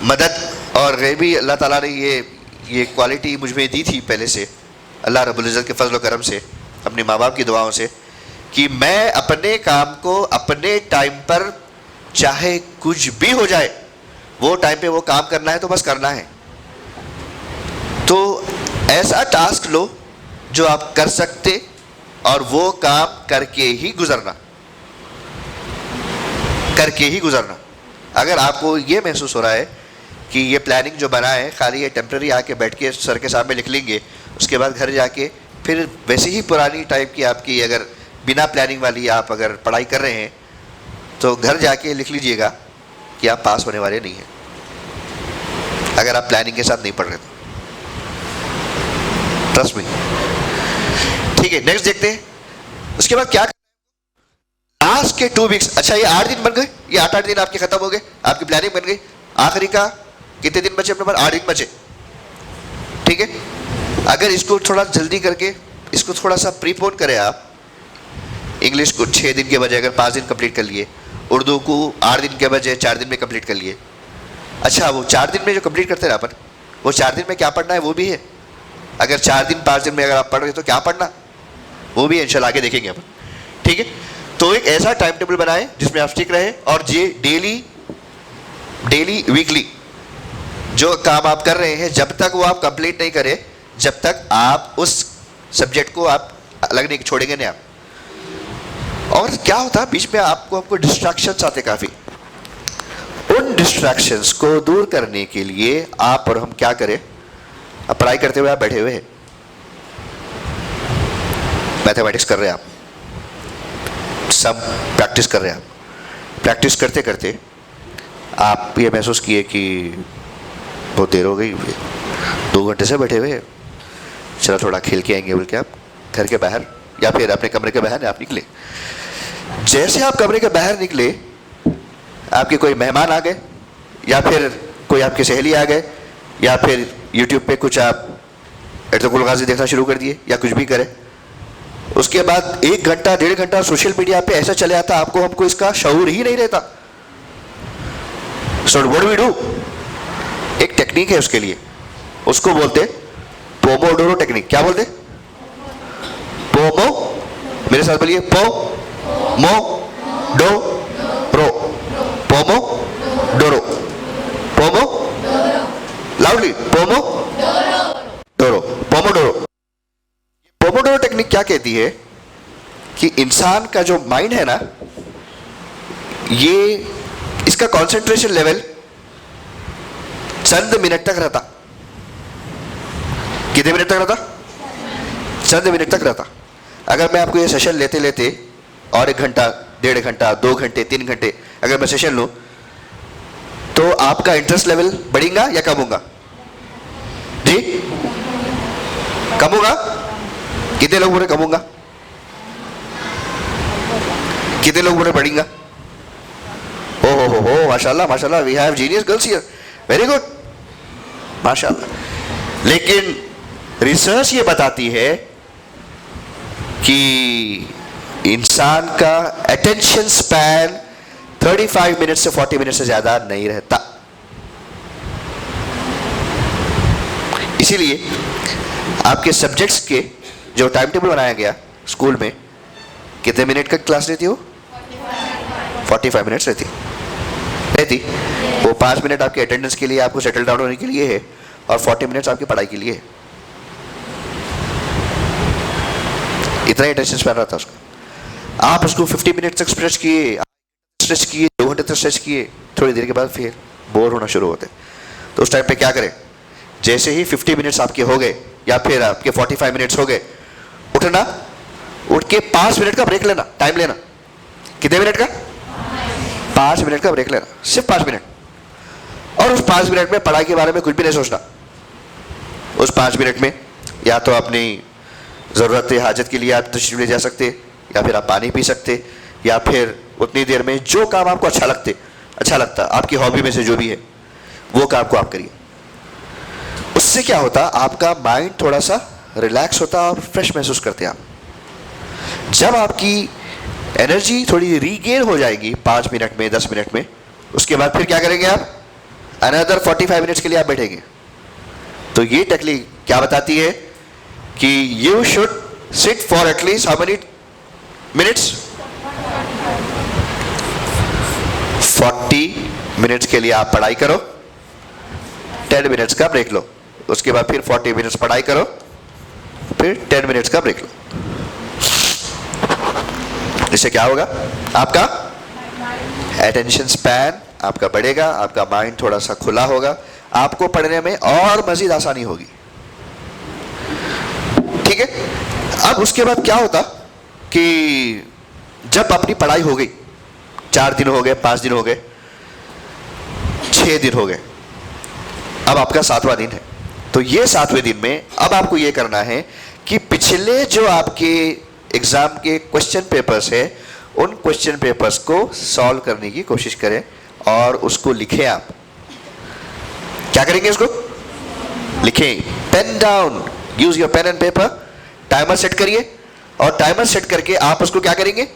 मदद और गैबी अल्लाह ताला ने ये क्वालिटी मुझ में दी थी पहले से, अल्लाह रब्बुल इज़्ज़त के फजल व करम से, अपने माँ बाप की दुआओं से, कि मैं अपने काम को अपने टाइम पर, चाहे कुछ भी हो जाए, वो टाइम पे वो काम करना है तो बस करना है। तो ऐसा टास्क लो जो आप कर सकते, और वो काम करके ही गुजरना, करके ही गुजरना। अगर आपको ये महसूस हो रहा है कि ये प्लानिंग जो बना है खाली ये टेम्प्रेरी आके बैठ के सर के सामने लिख लेंगे, उसके बाद घर जाके फिर वैसे ही पुरानी टाइप की आपकी, अगर बिना प्लानिंग वाली आप अगर पढ़ाई कर रहे हैं, तो घर जाके लिख लीजिएगा कि आप पास होने वाले नहीं हैं, अगर आप प्लानिंग के साथ नहीं पढ़ रहे तो, ट्रस्ट मी। ठीक है, नेक्स्ट देखते हैं। उसके बाद क्या, लास्ट के 2 वीक्स, अच्छा ये 8 दिन बन गए, ये 8 दिन आपके खत्म हो गए, आपकी प्लानिंग बन गई। आखिरी का कितने दिन बचे अपने पास, 8 दिन बचे, ठीक है। अगर इसको थोड़ा जल्दी करके इसको थोड़ा सा प्रीपोन करें आप, इंग्लिश को 6 दिन के बजाय अगर 5 दिन कंप्लीट कर लिए, उर्दू को 8 दिन के बजाय 4 दिन में कंप्लीट कर लिए। अच्छा, वो 4 दिन में जो कंप्लीट करते हैं अपन, वो 4 दिन में क्या पढ़ना है वो भी है। अगर 4 दिन 5 दिन में अगर आप पढ़ रहे तो क्या पढ़ना, वो भी इंशाल्लाह आगे देखेंगे अपन, ठीक है। तो एक ऐसा टाइम टेबल बनाएं जिसमें आप स्टिक रहे, और ये डेली वीकली जो काम आप कर रहे हैं, जब तक वो आप कंप्लीट नहीं करें, जब तक आप उस सब्जेक्ट को आप अलग नहीं छोड़ेंगे नहीं आप। और क्या होता है बीच में आपको डिस्ट्रैक्शंस आते काफ़ी, उन डिस्ट्रैक्शंस को दूर करने के लिए आप और हम क्या करें, अब पढ़ाई करते हुए आप बैठे हुए हैं, मैथमेटिक्स कर रहे हैं आप, सब प्रैक्टिस कर रहे हैं आप, प्रैक्टिस करते करते आप ये महसूस किए कि बहुत देर हो गई, 2 घंटे से बैठे हुए, चलो थोड़ा खेल के आएंगे बोल के आप घर के बाहर या फिर अपने कमरे के बाहर आप निकले। जैसे आप कमरे के बाहर निकले, आपके कोई मेहमान आ गए या फिर कोई आपके सहेली आ गए या फिर यूट्यूब पे कुछ आप एर्तुगरुल गाजी देखना शुरू कर दिए या कुछ भी करें। उसके बाद 1 घंटा 1.5 घंटा सोशल मीडिया पे ऐसा चले आता आपको हमको इसका शऊर ही नहीं रहता। सो व्हाट वी डू, एक टेक्निक है उसके लिए, उसको बोलते पोमोडोरो टेक्निक। क्या बोलते? पोमो, मेरे साथ बोलिए, पो मो डो रो, पोमो डोरो, पोमो लाउडली, पोमो डोरो, पोमोडोरो। पोमोडोरो टेक्निक क्या कहती है कि इंसान का जो माइंड है ना, ये इसका कंसंट्रेशन लेवल चंद मिनट तक रहता। कितने मिनट तक रहता? चंद मिनट तक रहता। अगर मैं आपको ये सेशन लेते लेते और 1 घंटा 1.5 घंटा 2 घंटे 3 घंटे अगर मैं सेशन लूं, तो आपका इंटरेस्ट लेवल बढ़ेगा या कम होगा? जी, कम होगा। कितने लोग बोले कम होगा? कितने लोग बोले बढ़ेगा? हो माशाल्लाह माशाल्लाह, we have genius girls here, very good, माशाल्लाह। लेकिन रिसर्च ये बताती है कि इंसान का अटेंशन स्पैन 35 मिनट से 40 मिनट से ज्यादा नहीं रहता। इसीलिए आपके सब्जेक्ट्स के जो टाइम टेबल बनाया गया स्कूल में, कितने मिनट का क्लास रहती हो? 45 मिनट्स रहती। वो 5 मिनट आपके अटेंडेंस के लिए, आपको सेटल डाउन होने के लिए है, और 40 मिनट्स आपकी पढ़ाई के लिए है। इतना ही अटेंशन स्पैन रहता उसका। आप उसको 50 मिनट तक स्ट्रेच किए, 2 घंटे तक स्ट्रेच किए, थोड़ी देर के बाद फिर बोर होना शुरू होते। तो उस टाइम पे क्या करें? जैसे ही 50 मिनट्स आपके हो गए या फिर आपके 45 मिनट्स हो गए, उठना, उठ के 5 मिनट का ब्रेक लेना, टाइम लेना। कितने मिनट का? 5 मिनट का ब्रेक लेना, सिर्फ 5 मिनट। और उस 5 मिनट में पढ़ाई के बारे में कुछ भी नहीं सोचना। उस 5 मिनट में या तो अपनी ज़रूरत हाजत के लिए आप तशरीफ ले जा सकते, या फिर आप पानी पी सकते, या फिर उतनी देर में जो काम आपको अच्छा लगता, आपकी हॉबी में से जो भी है वो काम को आप करिए। उससे क्या होता, आपका माइंड थोड़ा सा रिलैक्स होता और फ्रेश महसूस करते आप। जब आपकी एनर्जी थोड़ी रीगेन हो जाएगी 5 मिनट में, 10 मिनट में, उसके बाद फिर क्या करेंगे आप? अनदर 45 मिनट्स के लिए आप बैठेंगे। तो ये टेक्निक क्या बताती है कि you should sit for at least how many minutes? 40 minutes के लिए आप पढ़ाई करो, 10 मिनट्स का ब्रेक लो, उसके बाद फिर 40 मिनट्स पढ़ाई करो, फिर 10 मिनट्स का ब्रेक लो। इससे क्या होगा? आपका अटेंशन स्पैन आपका बढ़ेगा, आपका माइंड थोड़ा सा खुला होगा, आपको पढ़ने में और मजीद आसानी होगी। ठीक है। अब उसके बाद क्या होता कि जब अपनी पढ़ाई हो गई, 4 दिन हो गए, 5 दिन हो गए, 6 दिन हो गए, अब आपका 7वां दिन है। तो ये 7वें दिन में अब आपको ये करना है कि पिछले जो आपके एग्जाम के क्वेश्चन पेपर्स है, उन क्वेश्चन पेपर्स को सॉल्व करने की कोशिश करें और उसको लिखें। आप क्या करेंगे? उसको लिखें, pen down, use your pen and paper, timer set करिए, और टाइमर सेट करके आप उसको क्या करेंगे?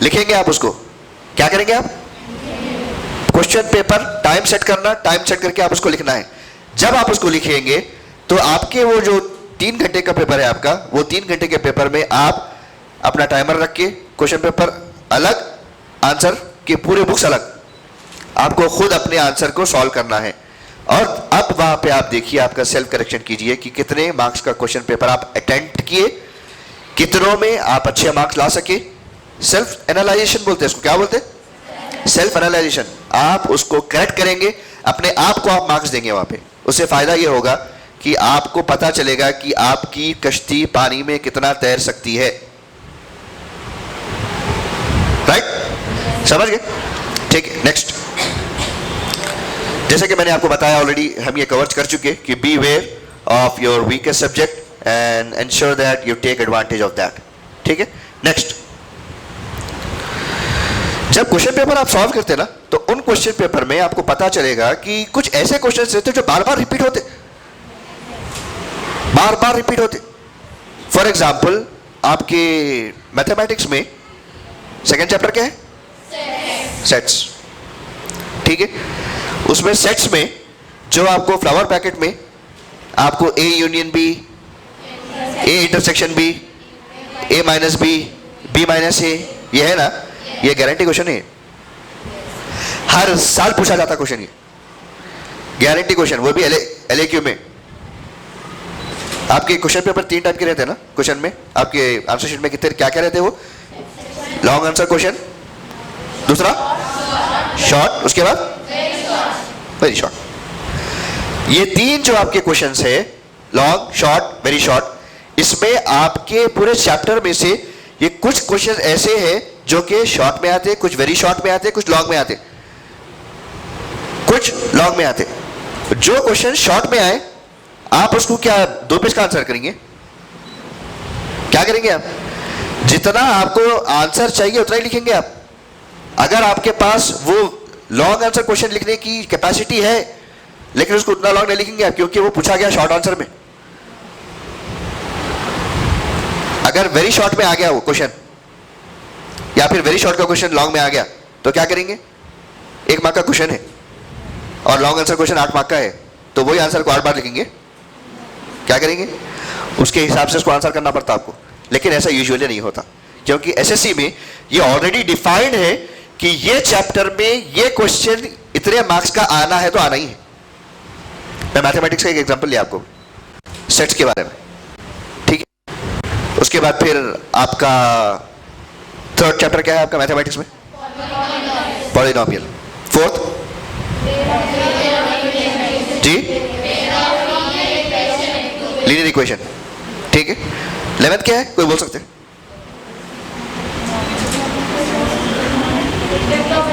लिखेंगे। आप उसको क्या करेंगे? आप क्वेश्चन पेपर टाइम सेट करना, टाइम सेट करके आप उसको लिखना है। जब आप उसको लिखेंगे तो आपके वो जो 3 घंटे का पेपर है आपका, वो 3 घंटे के पेपर में आप अपना टाइमर रख के, क्वेश्चन पेपर अलग, आंसर के पूरे बुक्स अलग, आपको खुद अपने आंसर को सॉल्व करना है। और अब वहां पे आप देखिए, आपका सेल्फ करेक्शन कीजिए कि कितने मार्क्स का क्वेश्चन पेपर आप अटेम्प्ट किए, कितनों में आप अच्छे मार्क्स ला सके। सेल्फ एनालाइजेशन बोलते हैं इसको। क्या बोलते हैं? Self analysation. आप उसको करेक्ट करेंगे, अपने आप को आप मार्क्स देंगे वहां पे। उससे फायदा ये होगा कि आपको पता चलेगा कि आपकी कश्ती पानी में कितना तैर सकती है। राइट? समझ गए? ठीक है। नेक्स्ट, जैसे कि मैंने आपको बताया ऑलरेडी, हम ये कवर कर चुके कि be aware of your weakest subject and ensure that you take advantage of that. ठीक है. नेक्स्ट, जब क्वेश्चन पेपर आप सॉल्व करते हैं ना, तो उन क्वेश्चन पेपर में आपको पता चलेगा कि कुछ ऐसे क्वेश्चन रहते हैं जो बार बार रिपीट होते, बार बार रिपीट होते. फॉर एग्जाम्पल, आपके मैथमेटिक्स में सेकेंड चैप्टर क्या है? सेट्स. ठीक है. उसमें सेट्स में जो आपको फ्लावर पैकेट में आपको A union B, A intersection B, A minus B, B minus A, ये है ना, ये गारंटी क्वेश्चन है. हर साल पूछा जाता क्वेश्चन, ये गारंटी क्वेश्चन, वो भी एलएक्यू में. आपके क्वेश्चन पेपर 3 टाइप के रहते हैं ना. क्वेश्चन में आपके आंसर शीट में कितने क्या क्या रहते हैं? वो लॉन्ग आंसर क्वेश्चन, दूसरा शॉर्ट, उसके बाद वेरी शॉर्ट. ये 3 जो आपके क्वेश्चंस है, लॉन्ग, शॉर्ट, वेरी शॉर्ट, इसमें आपके पूरे चैप्टर में से ये कुछ क्वेश्चन ऐसे हैं जो कि शॉर्ट में आते, कुछ वेरी शॉर्ट में आते, कुछ लॉन्ग में आते, कुछ लॉन्ग में आते. जो क्वेश्चन शॉर्ट में आए, आप उसको क्या 2 पेज का आंसर करेंगे? क्या करेंगे आप? जितना आपको आंसर चाहिए उतना ही लिखेंगे आप. अगर आपके पास वो लॉन्ग आंसर क्वेश्चन लिखने की कैपेसिटी है, लेकिन उसको उतना लॉन्ग नहीं लिखेंगे आप, क्योंकि वो पूछा गया शॉर्ट आंसर में. अगर वेरी शॉर्ट में आ गया वो क्वेश्चन, या फिर वेरी शॉर्ट का क्वेश्चन लॉन्ग में आ गया, तो क्या करेंगे? 1 मार्क का क्वेश्चन है और लॉन्ग आंसर क्वेश्चन 8 मार्क का है, तो वही आंसर को 8 बार लिखेंगे. क्या करेंगे? उसके हिसाब से उसको आंसर करना पड़ता आपको. लेकिन ऐसा यूजुअली नहीं होता, क्योंकि एसएससी में ये ऑलरेडी डिफाइंड है कि ये चैप्टर में ये क्वेश्चन इतने मार्क्स का आना है तो आना ही है. मैं मैथमेटिक्स का एक एग्जांपल लिया आपको, सेट्स के बारे में. ठीक है. उसके बाद फिर आपका 3rd चैप्टर क्या है आपका मैथमेटिक्स में? पॉलिनोमियल. 4th जी, लीनियर इक्वेशन. ठीक है. 11th क्या है? कोई बोल सकते हैं?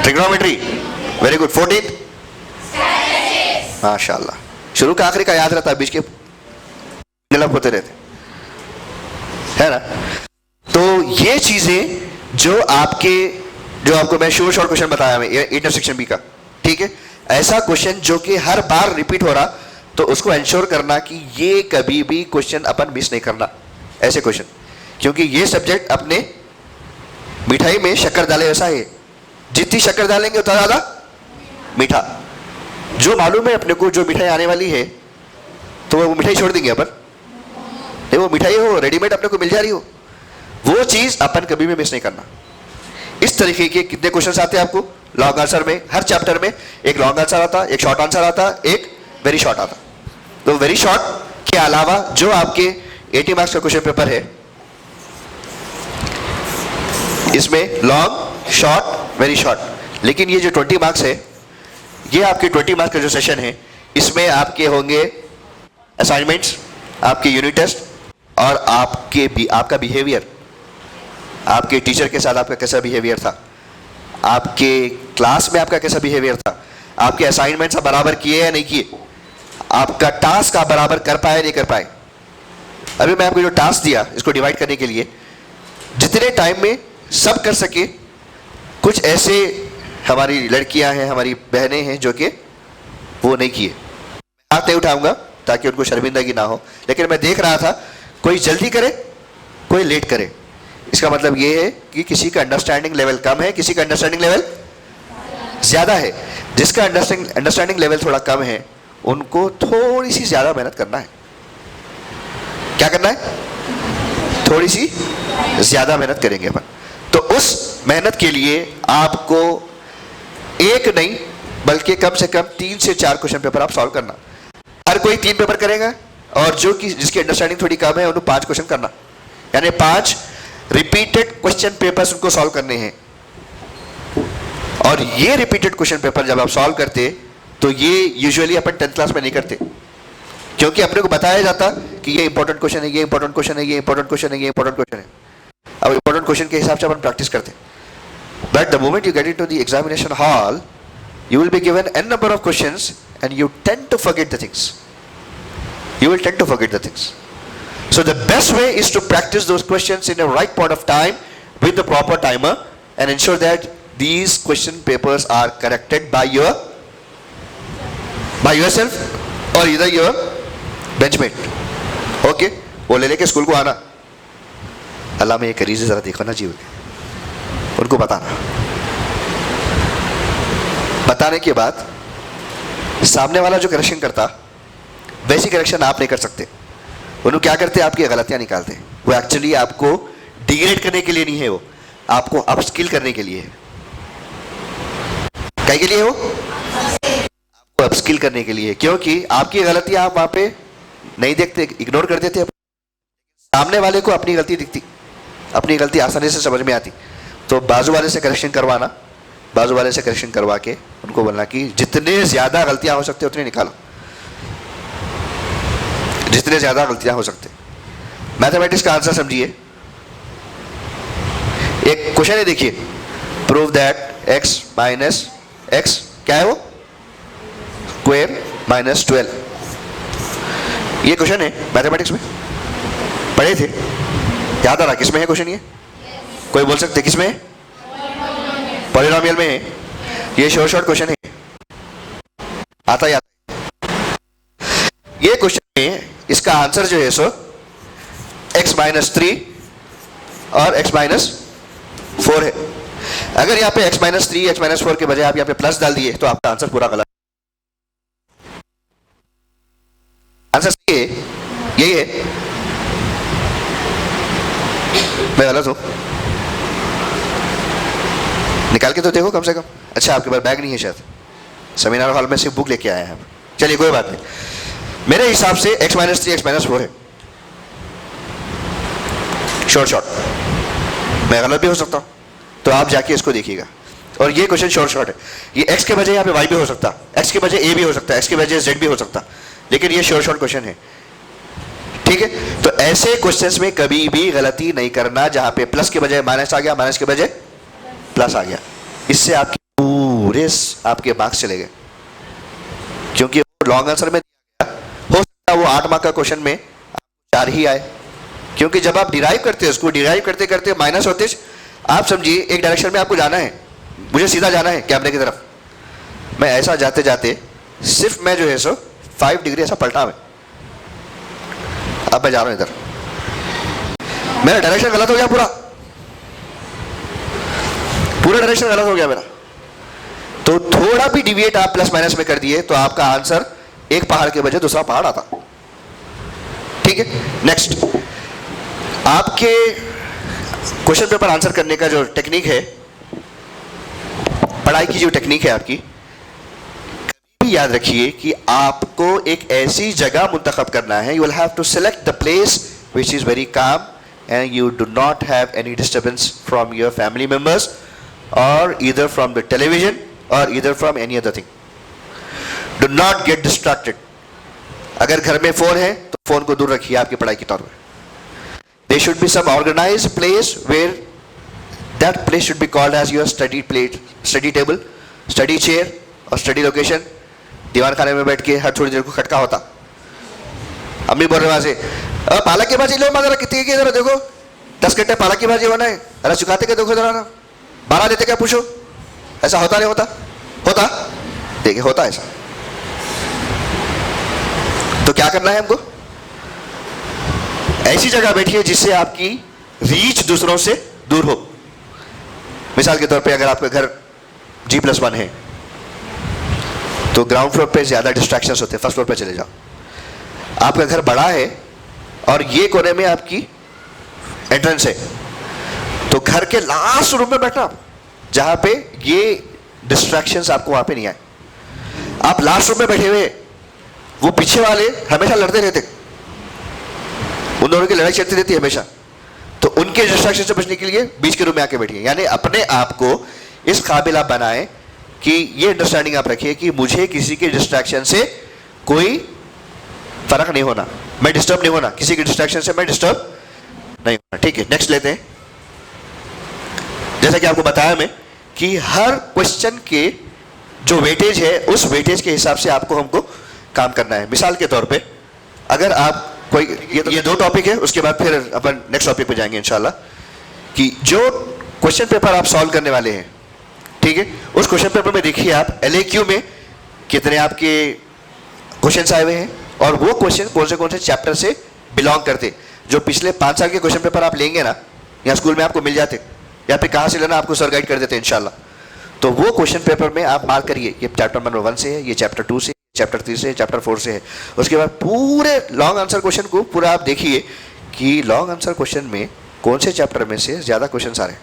ट्रिग्नोमेट्री. Very good. 14th माशाल्लाह. शुरू का आखिरी का याद रहता है, बीच के डेवलप होते रहते है ना. तो ये चीजें जो आपको मैं शॉर्ट क्वेश्चन बताया मैं इंटरसेक्शन बी का. ठीक है. ऐसा क्वेश्चन जो कि हर बार रिपीट हो रहा, तो उसको एंश्योर करना कि ये कभी भी क्वेश्चन अपन मिस नहीं करना, ऐसे क्वेश्चन. क्योंकि ये सब्जेक्ट अपने मिठाई में शक्कर डाले वैसा है, जितनी शक्कर डालेंगे उतना ज्यादा मीठा. जो मालूम है अपने को जो मिठाई आने वाली है, तो वो मिठाई छोड़ देंगे अपन? नहीं, वो मिठाई हो रेडीमेड अपने को मिल जा रही हो, वो चीज अपन कभी भी मिस नहीं करना. इस तरीके के कितने क्वेश्चंस आते हैं आपको लॉन्ग आंसर में? हर चैप्टर में एक लॉन्ग आंसर आता, एक शॉर्ट आंसर आता, एक वेरी शॉर्ट आता. तो वेरी शॉर्ट के अलावा जो आपके 80 मार्क्स का क्वेश्चन पेपर है, इसमें लॉन्ग, शॉर्ट, वेरी शॉर्ट. लेकिन ये जो 20 मार्क्स है, ये आपके 20 मार्क्स का जो सेशन है, इसमें आपके होंगे असाइनमेंट्स, आपके यूनिट टेस्ट और आपका बिहेवियर. आपके टीचर के साथ आपका कैसा बिहेवियर था, आपके क्लास में आपका कैसा बिहेवियर था, आपके असाइनमेंट्स आप बराबर किए या नहीं किए, आपका टास्क आप बराबर कर पाए नहीं कर पाए. अभी मैं आपको जो टास्क दिया, इसको डिवाइड करने के लिए जितने टाइम में सब कर सके. कुछ ऐसे हमारी लड़कियां हैं, हमारी बहनें हैं जो कि वो नहीं किए. हाथ नहीं उठाऊंगा ताकि उनको शर्मिंदगी ना हो, लेकिन मैं देख रहा था कोई जल्दी करे, कोई लेट करे. इसका मतलब ये है कि किसी का अंडरस्टैंडिंग लेवल कम है, किसी का अंडरस्टैंडिंग लेवल ज्यादा है. जिसका अंडरस्टैंडिंग लेवल थोड़ा कम है, उनको थोड़ी सी ज्यादा मेहनत करना है. क्या करना है? थोड़ी सी ज्यादा मेहनत करेंगे अपन. तो उस मेहनत के लिए आपको एक नहीं बल्कि कम से कम 3 से 4 क्वेश्चन पेपर आप सॉल्व करना. हर कोई 3 पेपर करेगा, और जो कि जिसकी अंडरस्टैंडिंग थोड़ी कम है उनको 5 क्वेश्चन करना, यानी 5 रिपीटेड क्वेश्चन पेपर्स उनको सॉल्व करने हैं. और ये रिपीटेड क्वेश्चन पेपर जब आप सॉल्व करते, तो ये यूजुअली अपन 10th क्लास में नहीं करते, क्योंकि अपने को बताया जाता कि ये इंपॉर्टेंट क्वेश्चन है, ये इंपॉर्टेंट क्वेश्चन है, ये इंपॉर्टेंट क्वेश्चन है, ये इंपॉर्टेंट क्वेश्चन है. अब इंपॉर्टेंट क्वेश्चन के हिसाब से अपन प्रैक्टिस करते. But the moment you get into the examination hall, you will be given n number of questions and you tend to forget the things. You will tend to forget the things. So the best way is to practice those questions in the right point of time with the proper timer and ensure that these question papers are corrected by yourself or either your benchmate. Okay? वो ले लेके school को आना, अल्लाह में ये curries जरा देखो ना जी, उनको बताना, बताने के बाद सामने वाला जो करेक्शन करता वैसी करेक्शन आप नहीं कर सकते। उन्होंने क्या करते, आपकी गलतियां निकालते। वो एक्चुअली आपको डिग्रेड करने के लिए नहीं है, वो आपको अपस्किल करने के लिए है। क्या के लिए है वो? आपको अपस्किल करने के लिए है, क्योंकि आपकी गलतियां आप वहां पे नहीं देखते, इग्नोर कर देते। सामने वाले को अपनी गलती दिखती, अपनी गलती आसानी से समझ में आती। तो बाजू वाले से करेक्शन करवाना, बाजू वाले से करेक्शन करवा के उनको बोलना कि जितने ज्यादा गलतियां हो सकते उतनी निकालो, जितने ज्यादा गलतियां हो सकते। मैथमेटिक्स का आंसर समझिए, एक क्वेश्चन है, देखिए, prove that x minus x क्या है वो? Square minus 12। ये क्वेश्चन है मैथमेटिक्स में, पढ़े थे, याद आ रहा? किस में है क्वेश्चन ये? कोई बोल सकते किस में है? पॉलिनोमियल में है। ये शॉर्ट क्वेश्चन है, आता ही आता। ये क्वेश्चन में इसका आंसर जो है सो x माइनस 3 और x माइनस 4 है। अगर यहाँ पे x माइनस 3 x माइनस 4 के बजाय आप यहाँ पे प्लस डाल दिए तो आपका आंसर पूरा गलत। आंसर सही है, यही है, मैं गलत हूं? निकाल के तो देखो कम से कम। अच्छा, आपके पास बैग नहीं है शायद, सेमिनार हॉल में सिर्फ बुक लेके आए हैं। चलिए कोई बात नहीं, मेरे हिसाब से x माइनस 3 x माइनस 4 है। शॉर्ट मैं गलत भी हो सकता हूं, तो आप जाके इसको देखिएगा। और ये क्वेश्चन शॉर्ट है, ये x के बजाय यहाँ पे y भी हो सकता, x के बजाय a भी हो सकता, x के बजाय z भी हो सकता, लेकिन ये शॉर्ट क्वेश्चन है। ठीक है, तो ऐसे क्वेश्चंस में कभी भी गलती नहीं करना जहां पे प्लस के बजाय माइनस आ गया, माइनस के बजाय प्लस आ गया। इससे आपके पूरे आपके मार्क्स चले गए, क्योंकि लॉन्ग आंसर में दिया गया, हो सकता है वो 8 मार्क का क्वेश्चन में 4 ही आए, क्योंकि जब आप डिराइव करते हैं, उसको डिराइव करते करते माइनस होते, आप समझिए एक डायरेक्शन में आपको जाना है, मुझे सीधा जाना है कैमरे की तरफ, मैं ऐसा जाते जाते सिर्फ मैं जो है सो 5 डिग्री ऐसा पलटा मैं, अब मैं जा रहा हूं इधर, मेरा डायरेक्शन गलत हो गया, पूरा डायरेक्शन गलत हो गया मेरा। तो थोड़ा भी डिविएट आप प्लस माइनस में कर दिए तो आपका आंसर एक पहाड़ के बजाय दूसरा पहाड़ आता। ठीक है, नेक्स्ट, आपके क्वेश्चन पेपर आंसर करने का जो टेक्निक है, पढ़ाई की जो टेक्निक है आपकी, कभी भी याद रखिए कि आपको एक ऐसी जगह मुंतखब करना है, you will have to select the place which is very calm and you do not have any disturbance from your family members or either from the television or either from any other thing. Do not get distracted. अगर घर में phone है तो phone को दूर रखिए आपकी पढ़ाई के तौर पर। There should be some organized place where that place should be called as your study plate, study table, study chair और study location। दीवार खाने में बैठ के हर थोड़ी देर को खटका होता, अम्मी बोल रहे वहां से, पालक की भाजी लो, जरा कितनी की, जरा देखो 10 घंटे पालक की भाजी बना है, अरे चुकाते क्या, देखो जरा ना 12 देते क्या, पूछो। ऐसा होता नहीं होता? होता, देखिए होता ऐसा। तो क्या करना है हमको? ऐसी जगह बैठिए जिससे आपकी रीच दूसरों से दूर हो। मिसाल के तौर पे अगर आपका घर G+1 है तो ग्राउंड फ्लोर पे ज्यादा डिस्ट्रैक्शंस होते हैं, फर्स्ट फ्लोर पे चले जाओ। आपका घर बड़ा है और ये कोने में आपकी एंट्रेंस है, तो घर के लास्ट रूम में बैठना जहां पे ये डिस्ट्रैक्शंस आपको वहां पे नहीं आए। आप लास्ट रूम में बैठे हुए, वो पीछे वाले हमेशा लड़ते रहते, उन दोनों की लड़ाई चलती रहती है हमेशा, तो उनके डिस्ट्रैक्शन से बचने के लिए बीच के रूम में आके बैठिए। यानी अपने आप को इस काबिल आप बनाएं कि ये अंडरस्टैंडिंग आप रखिए कि मुझे किसी के डिस्ट्रैक्शन से कोई फर्क नहीं होना, मैं डिस्टर्ब नहीं होना, किसी के डिस्ट्रैक्शन से मैं डिस्टर्ब नहीं होना। ठीक है, नेक्स्ट लेते हैं। जैसा कि आपको बताया मैं कि हर क्वेश्चन के जो वेटेज है उस वेटेज के हिसाब से आपको हमको काम करना है। मिसाल के तौर पे अगर आप कोई ये दो टॉपिक है, उसके बाद फिर अपन नेक्स्ट टॉपिक पे जाएंगे इंशाल्लाह, कि जो क्वेश्चन पेपर आप सॉल्व करने वाले हैं, ठीक है, उस क्वेश्चन पेपर में देखिए आप LAQ में कितने आपके क्वेश्चन आए हुए हैं और वो क्वेश्चन कौन से चैप्टर से बिलोंग करते। जो पिछले 5 साल के क्वेश्चन पेपर आप लेंगे ना, या स्कूल में आपको मिल जाते, या फिर कहाँ से लेना आपको सर गाइड कर देते इंशाल्लाह, तो वो क्वेश्चन पेपर में आप मार्क करिए, ये चैप्टर नंबर 1 से है, ये चैप्टर 2 से, चैप्टर 3 से, चैप्टर 4 से है। उसके बाद पूरे लॉन्ग आंसर क्वेश्चन को पूरा आप देखिए कि लॉन्ग आंसर क्वेश्चन में कौन से चैप्टर में से ज़्यादा क्वेश्चन आ रहे हैं,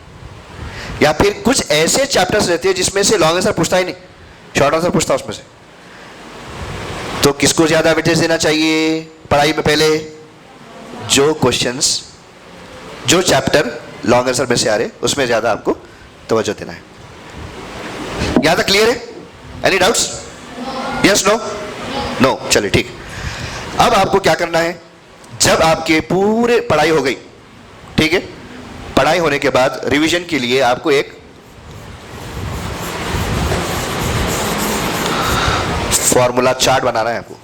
या फिर कुछ ऐसे चैप्टर्स रहते हैं जिसमें से लॉन्ग आंसर पूछता ही नहीं, शॉर्ट आंसर पूछता उसमें से। तो किसको ज़्यादा वेटेज देना चाहिए पढ़ाई में? पहले जो क्वेश्चंस, जो चैप्टर लॉन्ग आंसर में से आ रहे उसमें ज़्यादा आपको तवज्जो देना है। यहाँ तक क्लियर है? Any doubts? Yes, no? No, चलिए ठीक। अब आपको क्या करना है, जब आपके पूरे पढ़ाई हो गई, ठीक है, पढ़ाई होने के बाद रिवीजन के लिए आपको एक फॉर्मूला चार्ट बनाना है। आपको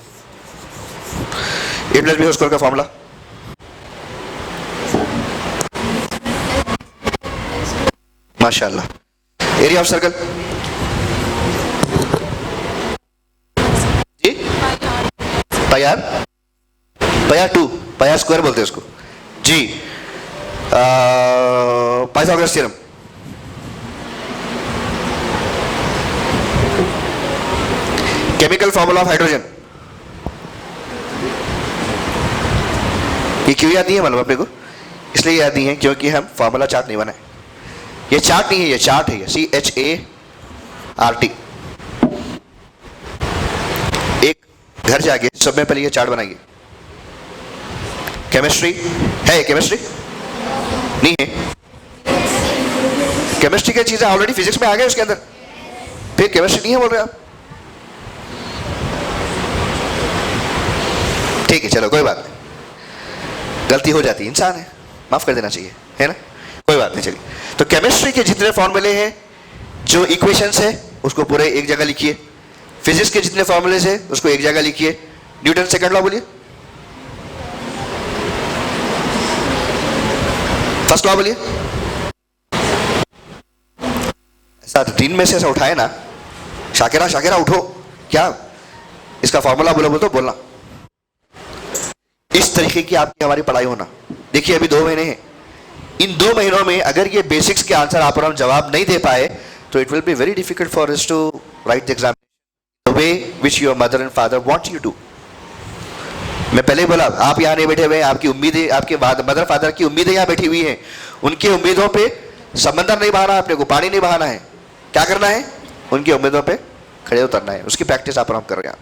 A+B स्क्वायर का फॉर्मूला माशाल्लाह। एरिया ऑफ सर्कल जी, पाया 2, पाया स्क्वायर बोलते हैं उसको जी। Pythagoras theorem, chemical formula of hydrogen, ये क्यों याद नहीं है मालूम अपने को? इसलिए याद नहीं है क्योंकि हम फॉर्मूला चार्ट नहीं बनाए। ये चार्ट नहीं है, ये चार्ट है, CHART। एक घर जाके सब में पहले ये चार्ट बनाइए। केमिस्ट्री है? केमिस्ट्री नहीं है? केमिस्ट्री की चीजें ऑलरेडी फिजिक्स में आ गए उसके अंदर, फिर केमिस्ट्री नहीं है बोल रहे आप? ठीक है, चलो कोई बात नहीं, गलती हो जाती है, इंसान है, माफ कर देना चाहिए, है ना, कोई बात नहीं। चलिए, तो केमिस्ट्री के जितने फॉर्मूले हैं, जो इक्वेशंस है, उसको पूरे एक जगह लिखिए। फिजिक्स के जितने फॉर्मूले हैं उसको एक जगह लिखिए। न्यूटन सेकंड लॉ बोलिए, फर्स्ट लॉ बोलिए। ऐसा दिन में से ऐसा उठाए ना, शाकिरा शाकिरा उठो, क्या इसका फॉर्मूला बोलो तो बोलना। इस तरीके की आपकी हमारी पढ़ाई होना। देखिए अभी 2 महीने हैं, इन 2 महीनों में अगर ये बेसिक्स के आंसर आप और हम जवाब नहीं दे पाए तो it will be very difficult for us to write the exam the way which your mother and father want you to. मैं पहले ही बोला, आप यहाँ नहीं बैठे हुए, आपकी उम्मीदें, आपके मदर फादर की उम्मीदें यहाँ बैठी हुई हैं। उनकी उम्मीदों पे समंदर नहीं बहाना, आपने को पानी नहीं बहाना है। क्या करना है? उनकी उम्मीदों पे खड़े उतरना है। उसकी प्रैक्टिस आप और हम कर रहे हैं।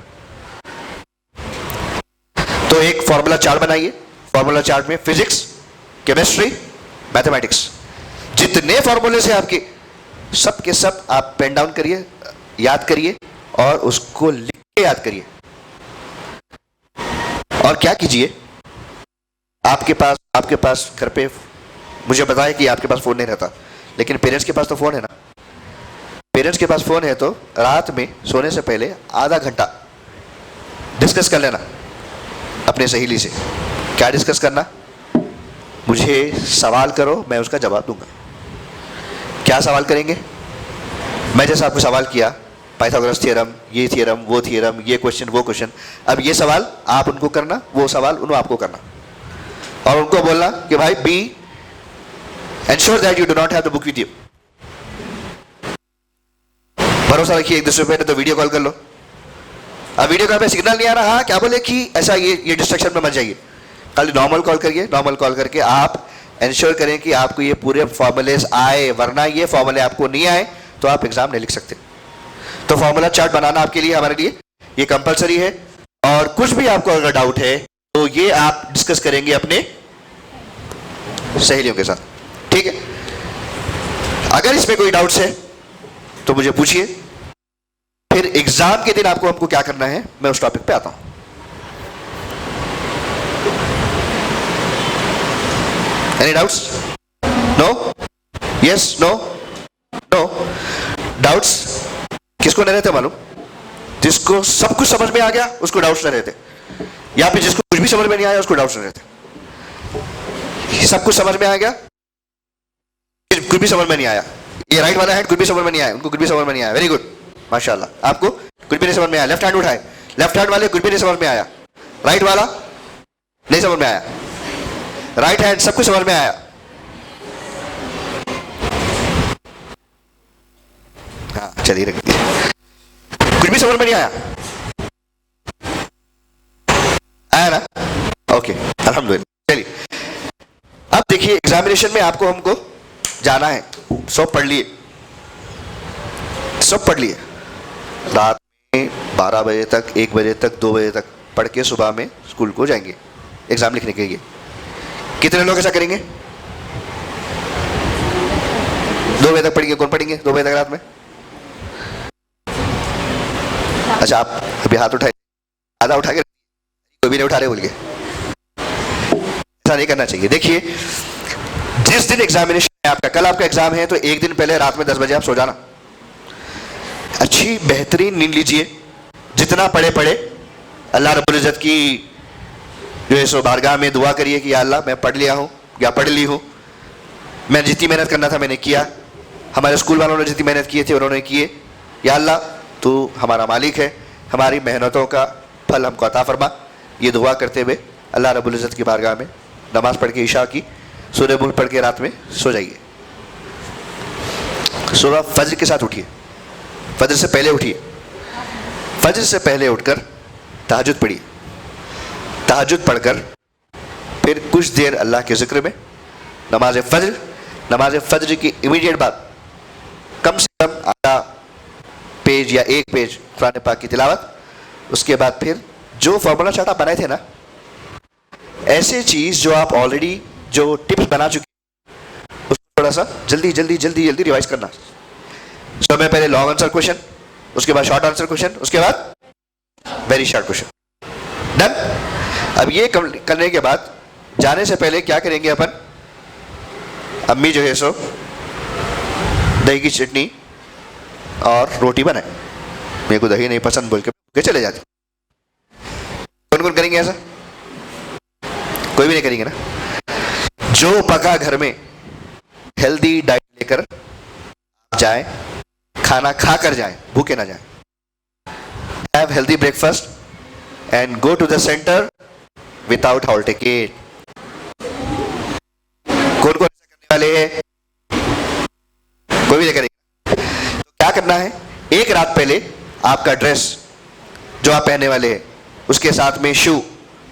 तो एक फॉर्मूला चार्ट बनाइए। फॉर्मूला चार्ट में फिजिक्स, केमिस्ट्री, मैथमेटिक्स, जितने फॉर्मूले से आपके, सब के सब आप पेन डाउन करिए, याद करिए और उसको लिख के याद करिए। और क्या कीजिए, आपके पास घर पे, मुझे बताया कि आपके पास फोन नहीं रहता, लेकिन पेरेंट्स के पास तो फोन है ना। पेरेंट्स के पास फोन है तो रात में सोने से पहले आधा घंटा डिस्कस कर लेना अपने सहेली से। क्या डिस्कस करना? मुझे सवाल करो, मैं उसका जवाब दूंगा। क्या सवाल करेंगे? मैं जैसा आपको सवाल किया, पाइथागोरस थ्योरम, ये थ्योरम, वो थ्योरम, ये क्वेश्चन, वो क्वेश्चन, अब ये सवाल आप उनको करना, वो सवाल उन्होंने आपको करना, और उनको बोलना कि भाई be ensure that you do not have the book with you. भरोसा रखिए एक दूसरे पे, तो वीडियो कॉल कर लो। अब वीडियो कॉल पे सिग्नल नहीं आ रहा, हाँ क्या बोले कि ऐसा ये डिस्ट्रक्शन में मत जाइए, खाली नॉर्मल कॉल करिए। नॉर्मल कॉल करके आप एंश्योर करें कि आपको ये पूरे फॉर्मूलेस आए, वरना ये फॉर्मूले आपको नहीं आए तो आप एग्जाम नहीं लिख सकते। तो फॉर्मूला चार्ट बनाना आपके लिए, हमारे लिए ये कंपलसरी है। और कुछ भी आपको अगर डाउट है तो ये आप डिस्कस करेंगे अपने सहेलियों के साथ, ठीक है। अगर इसमें कोई डाउट्स है तो मुझे पूछिए, फिर एग्जाम के दिन हमको क्या करना है, मैं उस टॉपिक पे आता हूं। Any doubts? No? Yes? No? No? Doubts किसको नहीं रहते मालूम? जिसको सब कुछ समझ में आ गया उसको डाउट्स नहीं रहते, या फिर जिसको कुछ भी समझ में नहीं आया उसको डाउट्स नहीं रहते। सब कुछ समझ में आ गया, कुछ भी समझ में नहीं आया, ये राइट वाला हैंड कुछ भी समझ में नहीं आया, उनको कुछ भी समझ में नहीं आया, वेरी गुड माशाल्लाह। आपको कुछ भी नहीं समझ में आया, लेफ्ट हैंड उठाए, लेफ्ट हैंड वाले कुछ भी नहीं समझ में आया, राइट वाला नहीं समझ में आया, राइट हैंड सब कुछ समझ में आया। हाँ चलिए रख दीजिए, कुछ भी समझ में नहीं आया, आया ना, ओके अल्हम्दुलिल्लाह। चलिए अब देखिए एग्जामिनेशन में आपको हमको जाना है, सब पढ़ लिए, सब पढ़ लिए, रात में 12 बजे तक, 1 बजे तक, 2 बजे तक पढ़ के सुबह में स्कूल को जाएंगे एग्जाम लिखने के लिए। कितने लोग ऐसा करेंगे? 2 बजे तक पढ़ेंगे, कौन पढ़ेंगे 2 बजे तक रात में? अच्छा आप अभी हाथ उठाए, आधा उठा के, कोई भी नहीं उठा रहे बोल के, ऐसा नहीं करना चाहिए। देखिए जिस दिन एग्जामिनेशन है आपका, कल आपका एग्जाम है, तो एक दिन पहले रात में 10 बजे आप सो जाना, अच्छी बेहतरीन नींद लीजिए, जितना पढ़े पढ़े, अल्लाह रब्बुल इज्जत की जो है सो बारगाह में दुआ करिए कि या अल्लाह मैं पढ़ लिया हूँ या पढ़ ली हूँ, मैं जितनी मेहनत करना था मैंने किया, हमारे स्कूल वालों ने जितनी मेहनत किए थे उन्होंने किए, या अल्लाह तू हमारा मालिक है, हमारी मेहनतों का फल हमको अता फरमा। ये दुआ करते हुए अल्लाह रब्बुल इज्जत की बारगाह में नमाज पढ़ के, इशा की सूरह मुल्क पढ़ के रात में सो जाइए। सुबह फजर के साथ उठिए, फजर से पहले उठिए, फजर से पहले उठकर तहज्जुद पढ़िए, तहज्जुद पढ़कर फिर कुछ देर अल्लाह के ज़िक्र में, नमाज फजर की इमीडिएट बाद कम से कम आधा पेज या 1 पेज कुरान पाक की तिलावत, उसके बाद फिर जो फॉर्मूला चार्ट आप बनाए थे ना, ऐसे चीज़ जो आप ऑलरेडी जो टिप्स बना चुके उसको थोड़ा सा जल्दी जल्दी जल्दी जल्दी रिवाइज करना। समय पहले लॉन्ग आंसर क्वेश्चन, उसके बाद शॉर्ट आंसर क्वेश्चन, उसके बाद वेरी शॉर्ट क्वेश्चन, डन। अब ये करने के बाद जाने से पहले क्या करेंगे अपन, अम्मी जो है सो दही की चटनी और रोटी बनाए, मेरे को दही नहीं पसंद बोल के चले जाते। कौन कौन करेंगे ऐसा? कोई भी नहीं करेंगे ना। जो पका घर में हेल्दी डाइट लेकर जाए, खाना खाकर जाए, भूखे ना जाए, have healthy breakfast and go to the centre without hall ticket. कौन कौन ऐसा करने वाले हैं? कोई भी नहीं करेगा। तो क्या करना है, एक रात पहले आपका ड्रेस जो आप पहनने वाले हैं, उसके साथ में शू,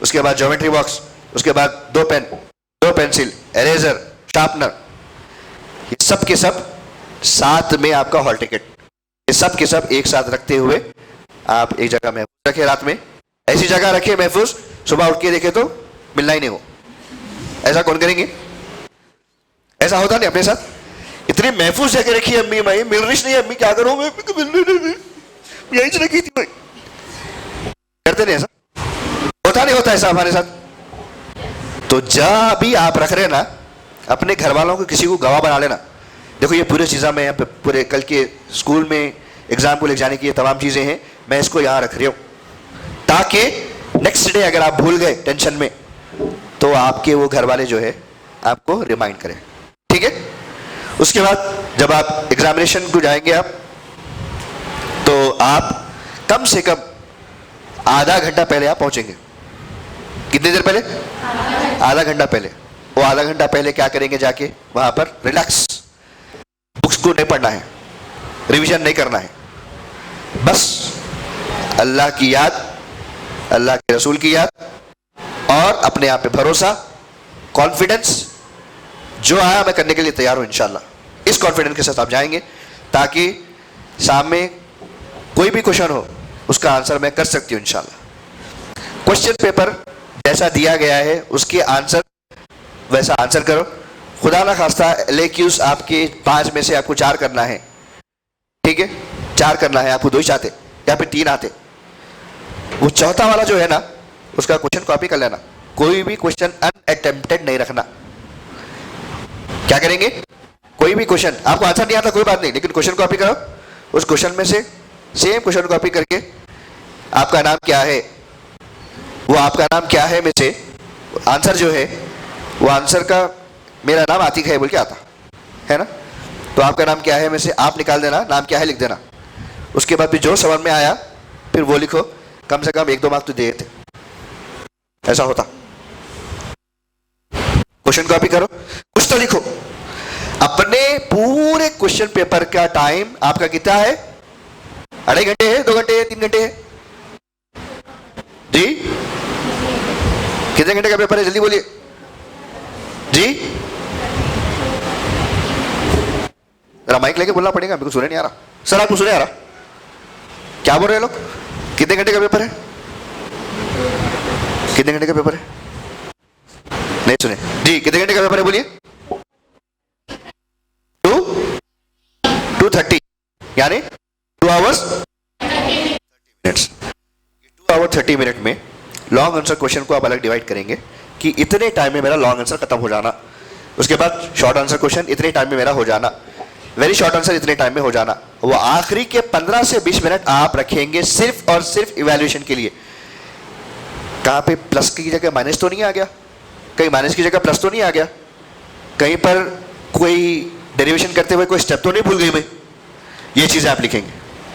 उसके बाद ज्योमेट्री बॉक्स, उसके बाद 2 पेन, 2 पेंसिल, इरेजर, शार्पनर, ये सब के सब साथ में आपका हॉल टिकट, ये सब के सब एक साथ रखते हुए आप एक जगह महफूज रखे, रात में ऐसी जगह रखे महफूज, सुबह उठ के देखे तो मिलना ही नहीं हो। ऐसा कौन करेंगे? ऐसा होता नहीं अपने साथ? इतनी महफूज जगह रखी है अम्मी, भाई मिल रही नहीं अम्मी, क्या करूं मैं, यहीं से रखी थी भाई। करते नहीं ऐसा? होता नहीं होता ऐसा हमारे साथ? तो जब भी आप रख रहे ना, अपने घर वालों को किसी को गवाह बना लेना। देखो ये पूरे चीज़ें मैं यहाँ पे पूरे कल के स्कूल में एग्जाम को ले जाने की ये तमाम चीज़ें हैं, मैं इसको यहाँ रख रही हूँ ताकि नेक्स्ट डे अगर आप भूल गए टेंशन में तो आपके वो घर वाले जो है आपको रिमाइंड करें, ठीक है। उसके बाद जब आप एग्जामिनेशन को जाएंगे आप, तो आप कम से कम आधा घंटा पहले आप पहुंचेंगे। कितनी देर पहले? आधा घंटा पहले। वो आधा घंटा पहले क्या करेंगे, जाके वहां पर रिलैक्स, बुक्स को नहीं पढ़ना है, रिवीजन नहीं करना है, बस अल्लाह की याद, अल्लाह के रसूल की याद और अपने आप पे भरोसा, कॉन्फिडेंस, जो आया मैं करने के लिए तैयार हूं इंशाल्लाह। इस कॉन्फिडेंस के साथ आप जाएंगे ताकि सामने कोई भी क्वेश्चन हो उसका आंसर मैं कर सकती हूं इंशाल्लाह। क्वेश्चन पेपर जैसा दिया गया है उसके आंसर वैसा आंसर करो। खुदा ना खास्ता LAQs आपके 5 में से आपको 4 करना है, ठीक है, 4 करना है, आपको 2 ही चाहते या फिर 3 आते, वो चौथा वाला जो है ना उसका क्वेश्चन कॉपी कर लेना। कोई भी क्वेश्चन अनअटेम्प्टेड नहीं रखना। क्या करेंगे, कोई भी क्वेश्चन आपको आंसर नहीं आता कोई बात नहीं, लेकिन क्वेश्चन कॉपी करो, उस क्वेश्चन में से सेम क्वेश्चन कॉपी करके आपका नाम क्या है वो आपका नाम क्या है में से आंसर जो है, वो आंसर का मेरा नाम आतिक है बोल के आता है ना, तो आपका नाम क्या है में से आप निकाल देना, नाम क्या है लिख देना। उसके बाद फिर जो समझ में आया फिर वो लिखो, कम से कम 1-2 मार्क्स तो दे देते। ऐसा होता। क्वेश्चन कॉपी करो, कुछ तो लिखो। अपने पूरे क्वेश्चन पेपर का टाइम आपका कितना है? 2.5 घंटे है, 2 घंटे है, 3 घंटे है? जी कितने घंटे का पेपर है? जल्दी बोलिए जी। जरा माइक लेके बोलना पड़ेगा, मेरे को सुने नहीं आ रहा। सर आपको सुने आ रहा? क्या बोल रहे हैं लोग? कितने घंटे का पेपर है? कितने घंटे का पेपर है? नहीं सुने जी। कितने घंटे का पेपर है बोलिए? 2:30 यानी 2 hours 30 minutes। 2 hour 30 मिनट में लॉन्ग आंसर क्वेश्चन को आप अलग डिवाइड करेंगे कि इतने टाइम में मेरा लॉन्ग आंसर खत्म हो जाना, उसके बाद शॉर्ट आंसर क्वेश्चन इतने टाइम में मेरा हो जाना, वेरी शॉर्ट आंसर इतने टाइम में हो जाना। वो आखिरी के 15 से 20 मिनट आप रखेंगे सिर्फ और सिर्फ इवैल्यूएशन के लिए। कहाँ पे प्लस की जगह माइनस तो नहीं आ गया? कहीं माइनस की जगह प्लस तो नहीं आ गया? कहीं पर कोई डेरिवेशन करते हुए कोई स्टेप तो नहीं भूल गई मैं? ये चीजें आप लिखेंगे।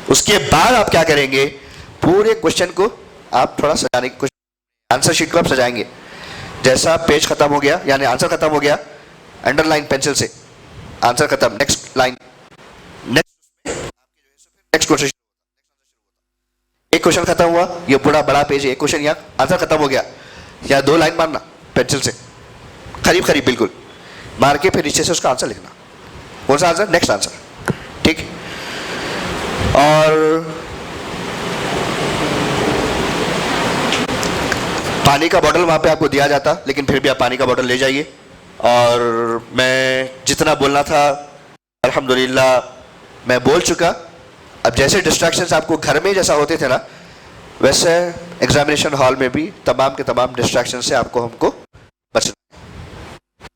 उसके बाद आप क्या करेंगे, पूरे क्वेश्चन को आप थोड़ा सजाने की, आंसर शीट को आप सजाएंगे। जैसा पेज खत्म हो गया यानी आंसर खत्म हो गया, अंडरलाइन पेंसिल से आंसर खत्म, नेक्स्ट लाइन, नेक्स्ट क्वेश्चन। एक क्वेश्चन खत्म हुआ, ये पूरा बड़ा पेज है, एक क्वेश्चन यहाँ आंसर खत्म हो गया, या 2 लाइन मारना पेंसिल से करीब करीब बिल्कुल मार के फिर नीचे से उसका आंसर लिखना। कौन सा आंसर? Next answer. ठीक। और पानी का बॉटल वहां पे आपको दिया जाता, लेकिन फिर भी आप पानी का बॉटल ले जाइए। और मैं जितना बोलना था अल्हम्दुलिल्लाह मैं बोल चुका। अब जैसे डिस्ट्रैक्शंस आपको घर में जैसा होते थे ना, वैसे एग्जामिनेशन हॉल में भी तमाम के तमाम डिस्ट्रैक्शन से हमको बचना।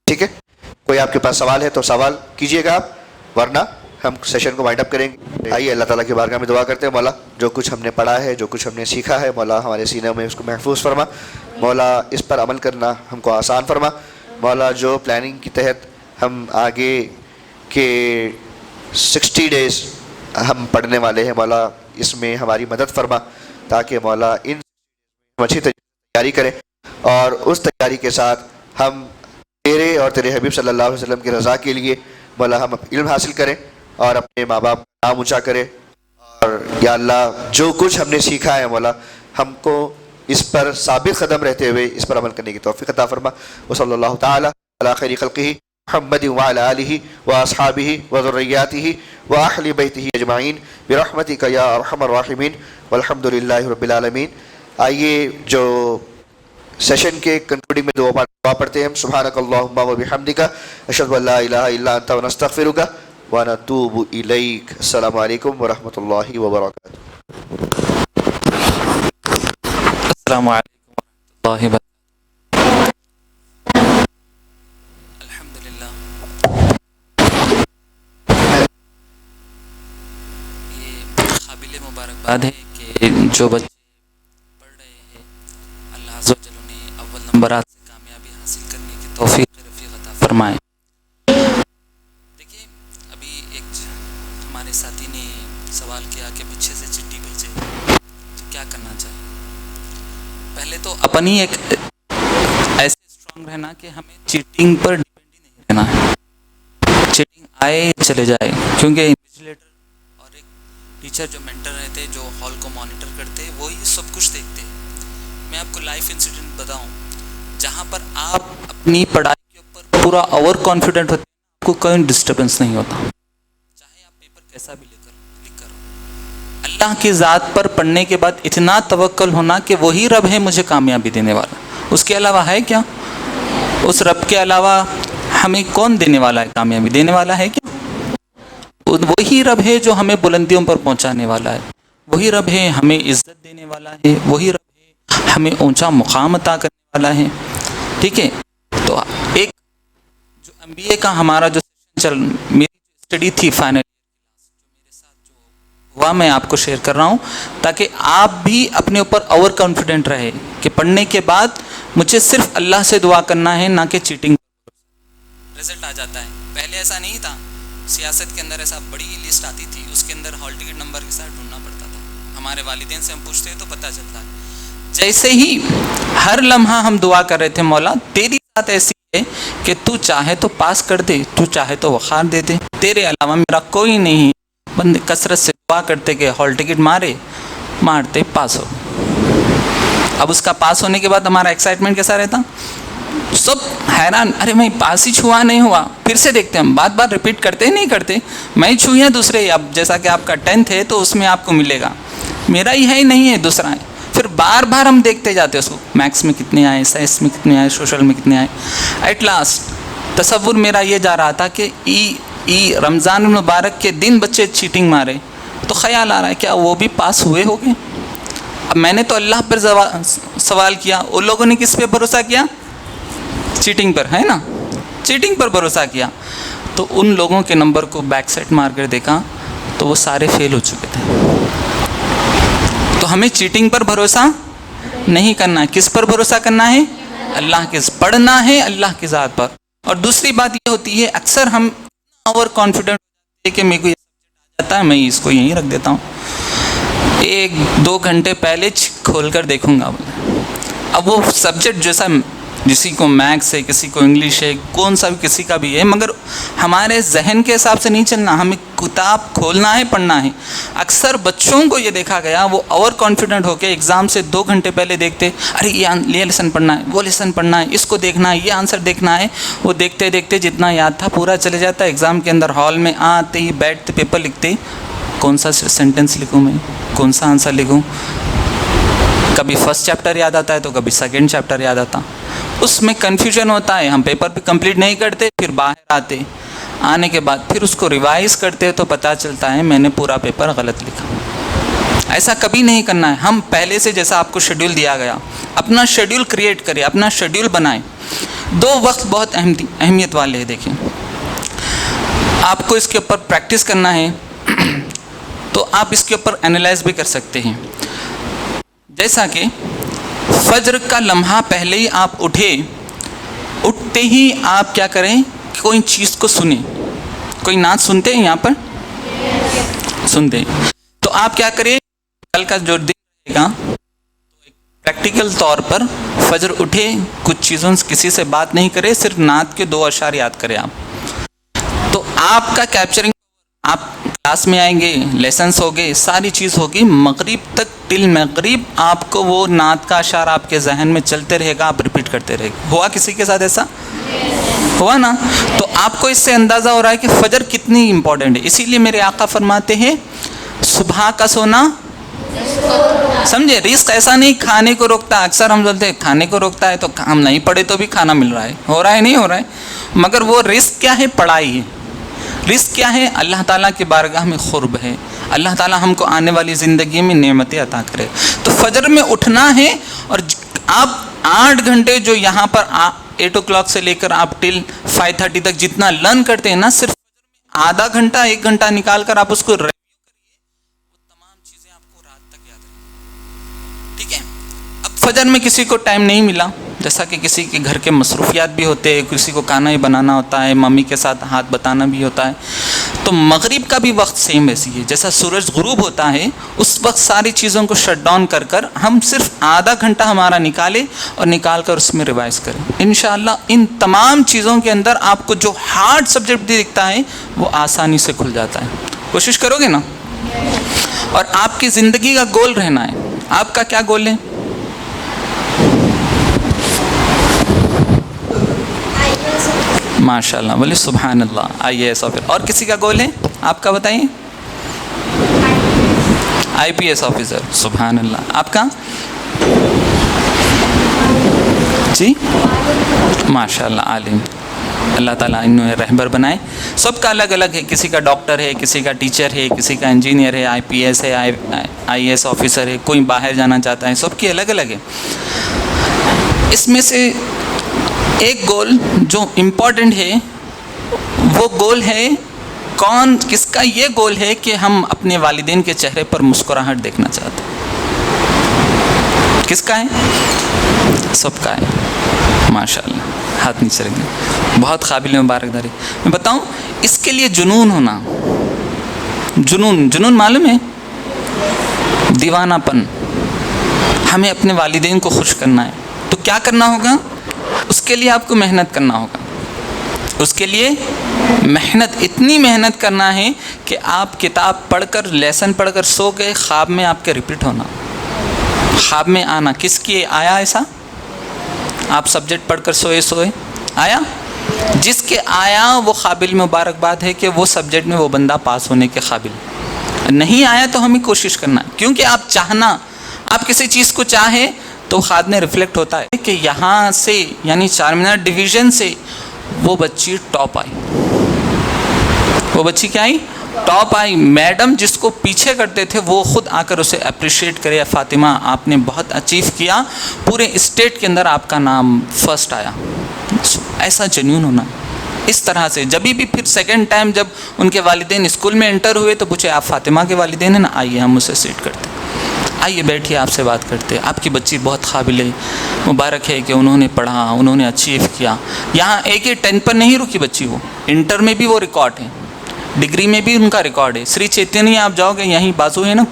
ठीक है, कोई आपके पास सवाल है तो सवाल कीजिएगा आप, वरना हम सेशन को वाइंड अप करेंगे। आइए अल्लाह ताला की बारगाह में दुआ करते हैं, मौला जो कुछ हमने पढ़ा है, जो कुछ हमने सीखा है, मौला हमारे सीने में उसको महफूज फरमा। मौला इस पर अमल करना हमको आसान फरमा। मौला जो प्लानिंग के तहत हम आगे के 60 डेज हम पढ़ने वाले हैं, मौला इसमें हमारी मदद फरमा, ताकि मौला इन अच्छी तैयारी करें और उस तैयारी के साथ हम तेरे और तेरे हबीब सल्लल्लाहु अलैहि वसल्लम की रज़ा के लिए मौला हम इल्म हासिल करें और अपने माँ बाप का नाम ऊँचा करें। और या अल्लाह जो कुछ हमने सीखा है मौला हमको इस पर साबित कदम रहते हुए इस पर अमल करने की तौफीक अता फरमा। व सल्लल्लाहु ताला अला खैरि खल्क़िही मुहम्मद व अला आलिहि व अस्हाबिहि व ज़ुर्रिय्यातिहि व अहलि बैतिहि अजमाइन बिरहमतिका या अरहमर राहिमीन वल्हम्दुलिल्लाहि रब्बिल आलमीन। आइए जो सेशन के कंक्लूडिंग में दुआ पढ़ते हैं हम। सुब्हानकल्लाहुम्मा व बिहम्दिका अशहदु अल्ला इलाहा इल्ला अंता व नस्तगफिरुका व नतूबु इलैक। अस्सलामु अलैकुम व रहमतुल्लाहि व बरकातुहू। अस्सलामु अलैकुम व रहमतुल्लाहि व बरकातुहू। अल्हम्दुलिल्लाह, ये काबिल मुबारकबाद है कि जो बच्चे पढ़ रहे हैं अल्लाह अज़्ज़ व जल उन्हें अव्वल नंबरात से कामयाबी हासिल करने की तौफीक रफ़ीक अता फरमाए। देखिए, अभी एक हमारे साथी ने सवाल किया कि पीछे से चिट्ठी भेजे तो क्या करना चाहिए। पहले तो अपन ही एक ऐसे स्ट्रांग रहना कि हमें चीटिंग पर डिपेंड ही नहीं रहना है। चीटिंग आए चले जाए, क्योंकि इन्विजिलेटर और एक टीचर जो मेंटर रहते हैं, जो हॉल को मॉनिटर करते हैं, वही सब कुछ देखते हैं। मैं आपको लाइफ इंसिडेंट बताऊं, जहां पर आप अपनी पढ़ाई के ऊपर पूरा ओवर कॉन्फिडेंट होते हैं, आपको कोई डिस्टर्बेंस नहीं होता, चाहे आप पेपर कैसा भी लिख कर। अल्लाह की ज़ात पर पढ़ने के बाद इतना तवक्कल होना कि वही रब है मुझे कामयाबी देने वाला, उसके अलावा है क्या? उस रब के अलावा हमें कौन देने वाला है? कामयाबी देने वाला है क्या? वही रब है जो हमें बुलंदियों पर पहुंचाने वाला है, वही रब है हमें इज्जत देने वाला है, वही रब है हमें ऊंचा मुकाम अता करने वाला है। ठीक है, तो एक जो MBA का हमारा जो सेशन मेरी स्टडी थी फाइनल, जो मेरे साथ जो दुआ मैं आपको शेयर कर रहा हूँ, ताकि आप भी अपने ऊपर ओवर कॉन्फिडेंट रहे कि पढ़ने के बाद मुझे सिर्फ अल्लाह से दुआ करना है, ना कि चीटिंग। रिजल्ट आ जाता है। पहले ऐसा नहीं था, सियासत के अंदर ऐसा बड़ी लिस्ट आती थी, उसके अंदर हॉल टिकट नंबर के साथ ढूंढना पड़ता था। हमारे वालिदैन से हम पूछते तो पता चलता है। जैसे ही हर लम्हा हम दुआ कर रहे थे, मौला तेरी बात ऐसी है कि तू चाहे तो पास कर दे, तू चाहे तो वखार दे दे, तेरे अलावा मेरा कोई नहीं। बंदे कसरत से दुआ करते कि हॉल टिकट मारते पास हो। अब उसका पास होने के बाद हमारा एक्साइटमेंट कैसा रहता, सब हैरान, अरे मैं पास ही छुआ नहीं हुआ, फिर से देखते हैं, हम बार बार रिपीट करते ही नहीं करते, मैं छुआ दूसरे। अब जैसा कि आपका 10th है तो उसमें आपको मिलेगा, मेरा ही है ही नहीं है, दूसरा है। फिर बार बार हम देखते जाते हैं उसको, मैथ्स में कितने आए, साइंस में कितने आए, सोशल में कितने आए। एट लास्ट तसव्वुर मेरा ये जा रहा था कि रमज़ान मुबारक के दिन बच्चे चीटिंग मारे, तो ख्याल आ रहा है क्या वो भी पास हुए होंगे। अब मैंने तो अल्लाह पर सवाल किया, उन लोगों ने किस पे भरोसा किया, चीटिंग पर, है ना, चीटिंग पर भरोसा किया। तो उन लोगों के नंबर को बैक सेट मार कर देखा तो वो सारे फेल हो चुके थे। तो हमें चीटिंग पर भरोसा नहीं करना है, किस पर भरोसा करना है, अल्लाह के, पढ़ना है अल्लाह की ज़ात पर। और दूसरी बात ये होती है, अक्सर हम ओवर कॉन्फिडेंट होते हैं कि मेरे को ये सब्जेक्ट आ जाता है, मैं इसको यहीं रख देता हूँ, 1-2 घंटे पहले खोल कर देखूँगा। अब वो सब्जेक्ट जैसा, किसी को मैथ्स है, किसी को इंग्लिश है, कौन सा भी किसी का भी है, मगर हमारे जहन के हिसाब से नहीं चलना, हमें किताब खोलना है, पढ़ना है। अक्सर बच्चों को ये देखा गया, वो ओवर कॉन्फिडेंट होकर एग्ज़ाम से 2 घंटे पहले देखते, अरे ये लेसन पढ़ना है, वो लेसन पढ़ना है, इसको देखना है, ये आंसर देखना है। वो देखते देखते जितना याद था पूरा चले जाता। एग्ज़ाम के अंदर हॉल में आते ही बैठते, पेपर लिखते, कौन सा सेंटेंस लिखूँ मैं, कौन सा आंसर लिखूँ। कभी फर्स्ट चैप्टर याद आता है तो कभी सेकंड चैप्टर याद आता, उसमें कन्फ्यूजन होता है। हम पेपर भी कंप्लीट नहीं करते, फिर बाहर आने के बाद फिर उसको रिवाइज करते तो पता चलता है मैंने पूरा पेपर गलत लिखा। ऐसा कभी नहीं करना है। हम पहले से, जैसा आपको शेड्यूल दिया गया, अपना शेड्यूल क्रिएट करें, अपना शेड्यूल बनाएं। 2 वक्त बहुत अहमियत वाले हैं। देखिए, आपको इसके ऊपर प्रैक्टिस करना है तो आप इसके ऊपर एनालाइज भी कर सकते हैं। जैसा कि फज्र का लम्हा पहले ही आप उठते ही आप क्या करें, कोई चीज़ को सुने। कोई नाच सुनते हैं यहाँ पर, सुनते हैं, तो आप क्या करें, कल का जो दिन रहेगा तो प्रैक्टिकल तौर पर फज्र उठे, कुछ चीज़ों से किसी से बात नहीं करे, सिर्फ नात के 2 अशार याद करें आप, तो आपका कैप्चरिंग, आप क्लास में आएंगे, लेसन्स हो गए, सारी चीज़ होगी, मगरिब तक, टिल मगरिब आपको वो नात का अशार आपके जहन में चलते रहेगा, आप रिपीट करते रहेगा। हुआ किसी के साथ ऐसा? हुआ ना? तो आपको इससे अंदाज़ा हो रहा है कि फजर कितनी इम्पोर्टेंट है। इसीलिए मेरे आका फरमाते हैं, सुबह का सोना, समझे, रिस्क ऐसा नहीं खाने को रोकता। अक्सर हम बोलते हैं खाने को रोकता है, तो हम नहीं पढ़े तो भी खाना मिल रहा है, हो रहा है नहीं हो रहा है, मगर वो रिस्क क्या है, पढ़ाई है। रिस्क क्या है, अल्लाह ताला की बारगाह में खुर्ब है, अल्लाह ताला हमको आने वाली ज़िंदगी में नेमतें अता करे। तो फजर में उठना है, और आप 8 घंटे जो यहाँ पर 8 o'clock से लेकर आप टिल 5:30 तक जितना लर्न करते हैं ना, सिर्फ आधा घंटा 1 घंटा निकाल कर आप उसको रिव्यू करिए, वो तमाम चीज़ें आपको रात तक याद रहेंगी। ठीक है? अब फजर में किसी को टाइम नहीं मिला, जैसा कि किसी के घर के मसरूफियात भी होते हैं, किसी को खाना ही बनाना होता है, मम्मी के साथ हाथ बताना भी होता है, तो मगरिब का भी वक्त सेम ऐसी है। जैसा सूरज गुरूब होता है, उस वक्त सारी चीज़ों को शट डाउन कर हम सिर्फ आधा घंटा हमारा निकालें और निकाल कर उसमें रिवाइज़ करें। इंशाअल्लाह इन तमाम चीज़ों के अंदर आपको जो हार्ड सब्जेक्ट दिखता है वो आसानी से खुल जाता है। कोशिश करोगे ना? और आपकी ज़िंदगी का गोल रहना है। आपका क्या गोल है? माशाल्लाह, बोले सुभान अल्लाह, IAS ऑफिसर। और किसी का गोल है? आपका बताइए। IPS ऑफिसर, सुभान अल्लाह। आपका? जी, माशाल्लाह, आलिम। अल्लाह ताला इन्हें रहबर बनाए। सबका अलग अलग है, किसी का डॉक्टर है, किसी का टीचर है, किसी का इंजीनियर है, IPS है, IAS ऑफिसर है, कोई बाहर जाना चाहता है, सबकी अलग अलग है। इसमें से एक गोल जो इम्पोर्टेंट है, वो गोल है कौन किसका ये गोल है कि हम अपने वालिदैन के चेहरे पर मुस्कुराहट देखना चाहते हैं? किसका है? सबका है। माशाल्लाह, हाथ नीचे रख दें। बहुत काबिल मुबारकदारी। मैं बताऊं, इसके लिए जुनून होना, जुनून मालूम है? दीवानापन। हमें अपने वालिदैन को खुश करना है, तो क्या करना होगा? उसके लिए आपको मेहनत करना होगा। उसके लिए मेहनत, इतनी मेहनत करना है कि आप किताब पढ़कर, लेसन पढ़कर सो गए, ख्वाब में आपके रिपीट होना, ख्वाब में आना। किसकी आया ऐसा? आप सब्जेक्ट पढ़कर सोए आया? जिसके आया वो काबिल मुबारकबाद है कि वो सब्जेक्ट में वो बंदा पास होने के काबिल। नहीं आया तो हमें कोशिश करना है, क्योंकि आप चाहना, आप किसी चीज़ को चाहे तो ख्वाब में रिफ्लेक्ट होता है कि यहाँ से, यानी चारमीनार डिवीज़न से वो बच्ची टॉप आई। वो बच्ची क्या आई? Top I. मैडम जिसको पीछे करते थे वो खुद आकर उसे अप्रिशिएट करे, फातिमा आपने बहुत अचीव किया, पूरे स्टेट के अंदर आपका नाम फर्स्ट आया। ऐसा जेन्युइन होना। इस तरह से जब भी फिर सेकंड टाइम जब उनके वालिदैन स्कूल में एंटर हुए तो पूछे, आप फातिमा के वालिदैन हैं ना? आइए हम उसे सीट करते, आइए बैठिए, आपसे बात करते। आपकी बच्ची बहुत काबिल है, मुबारक है कि उन्होंने पढ़ा, उन्होंने अचीव किया। यहाँ एक ही 10 पर नहीं रुकी बच्ची, वो इंटर में भी वो रिकॉर्ड है, डिग्री में भी उनका रिकॉर्ड है। श्री चैतन्य आप जाओगे, यहीं बाजू है ना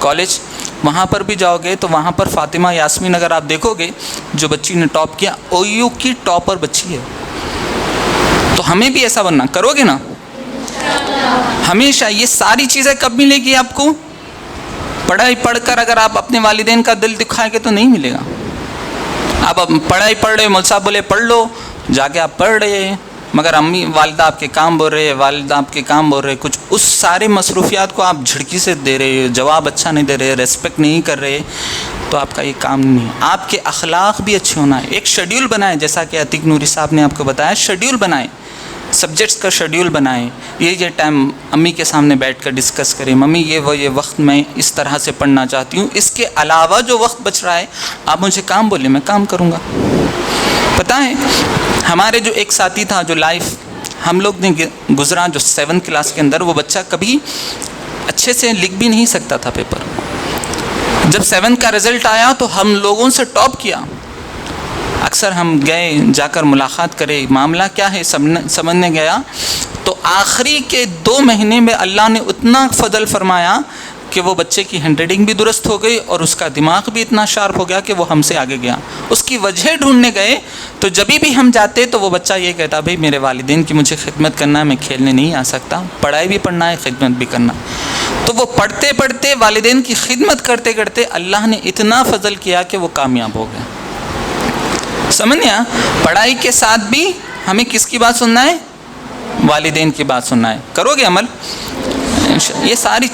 कॉलेज, वहाँ पर भी जाओगे तो वहाँ पर फातिमा यास्मीन अगर आप देखोगे, जो बच्ची ने टॉप किया, OU की टॉपर बच्ची है। तो हमें भी ऐसा बनना, करोगे ना? हमेशा। ये सारी चीज़ें कब मिलेगी आपको? पढ़ाई पढ़कर अगर आप अपने वालिदैन का दिल दिखाएंगे तो नहीं मिलेगा। आप पढ़ाई पढ़ रहे, मौलवी साहब बोले पढ़ लो, जाके आप पढ़ रहे, मगर अम्मी वालिदा आपके काम बोल रहे, वालिदा आपके काम बोल रहे, कुछ उस सारे मसरूफियात को आप झिड़की से दे रहे, जवाब अच्छा नहीं दे रहे, रेस्पेक्ट नहीं कर रहे, तो आपका ये काम नहीं है। आपके अखलाक भी अच्छे होना है। एक शेड्यूल बनाएं, जैसा कि अतीक नूरी साहब ने आपको बताया, शेड्यूल बनाएं, सब्जेक्ट्स का शेड्यूल बनाएं। ये टाइम अम्मी के सामने बैठकर डिस्कस करें, मम्मी ये वक्त मैं इस तरह से पढ़ना चाहती हूँ, इसके अलावा जो वक्त बच रहा है आप मुझे काम बोले, मैं काम करूँगा। पता है हमारे जो एक साथी था, जो लाइफ हम लोग ने गुजरा, जो 7th क्लास के अंदर, वो बच्चा कभी अच्छे से लिख भी नहीं सकता था पेपर। जब 7th का रिज़ल्ट आया तो हम लोगों से टॉप किया। अक्सर हम गए, जाकर मुलाकात करे, मामला क्या है समझने गया, तो आखिरी के 2 महीने में अल्लाह ने उतना फजल फरमाया कि वो बच्चे की हैंडराइटिंग भी दुरुस्त हो गई और उसका दिमाग भी इतना शार्प हो गया कि वो हमसे आगे गया। उसकी वजह ढूंढने गए तो जब भी हम जाते तो वो बच्चा ये कहता, भाई मेरे वालिदैन की मुझे खिदमत करना है, मैं खेलने नहीं आ सकता, पढ़ाई भी पढ़ना है, खिदमत भी करना। तो वो पढ़ते पढ़ते, वालिदैन की खिदमत करते करते अल्लाह ने इतना फजल किया कि वो कामयाब हो गया। समझिए, पढ़ाई के साथ भी हमें किसकी बात सुनना है? वालिदैन की बात सुनना है। करोगे अमल? ये सारी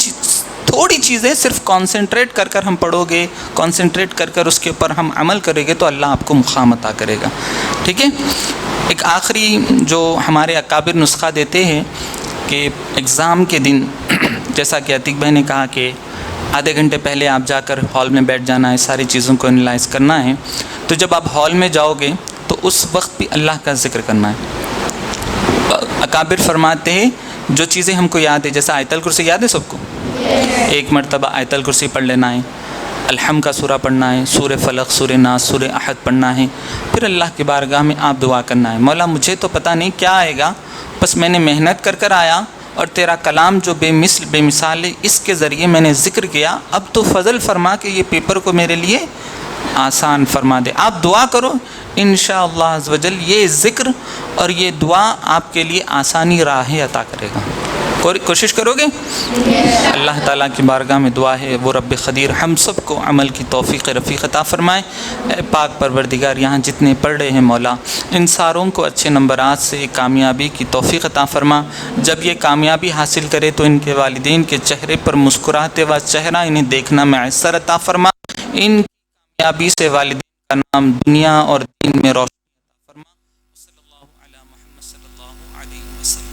थोड़ी चीज़ें सिर्फ कंसंट्रेट कर कर हम पढ़ोगे, कंसंट्रेट कर कर उसके ऊपर हम अमल करेंगे तो अल्लाह आपको मुक़ाम अता करेगा। ठीक है। एक आखिरी जो हमारे अकाबिर नुस्खा देते हैं कि एग्ज़ाम के दिन, जैसा कि अतीक भाई ने कहा कि आधे घंटे पहले आप जाकर हॉल में बैठ जाना है, सारी चीज़ों को एनालाइज करना है। तो जब आप हॉल में जाओगे तो उस वक्त भी अल्लाह का ज़िक्र करना है। अकाबिर फरमाते हैं जो चीज़ें हमको याद है, जैसा आयतल कुर्सी याद है सबको, एक मरतबा आयतल कुर्सी पढ़ लेना है, अलहम का सूरा पढ़ना है, सूर फलक, सूर नास, सूर अहद पढ़ना है। फिर अल्लाह की बारगाह में आप दुआ करना है, मौला मुझे तो पता नहीं क्या आएगा, बस मैंने मेहनत कर कर आया और तेरा कलाम जो बेमिसल बेमिसाल है, इसके ज़रिए मैंने ज़िक्र किया, अब तो फजल फरमा के ये पेपर को मेरे लिए आसान फरमा दे। आप दुआ करो, इंशाअल्लाह अज़्ज़ वजल ये ज़िक्र और ये दुआ आपके लिए आसानी राह अता करेगा। कोशिश करोगे? अल्लाह ताला की बारगाह में दुआ है वो रब्ब ख़दीर हम सब को अमल की तौफ़ीक़ रफ़ीक़ अता फ़रमाए। पाक परवरदिगार यहाँ जितने पढ़ रहे हैं मौला, इन सारों को अच्छे नंबरात से कामयाबी की तौफ़ीक़ अता फ़रमा। जब ये कामयाबी हासिल करे तो इनके वालिदैन के चेहरे पर मुस्कुराते हुआ चेहरा इन्हें देखना मैसर अता फ़रमा। इन कामयाबी से वालिदैन का नाम दुनिया और दीन में रोशन अता फ़रमा। सल्लल्लाहु अला मुहम्मद सल्लल्लाहु अलैहि वसल्लम।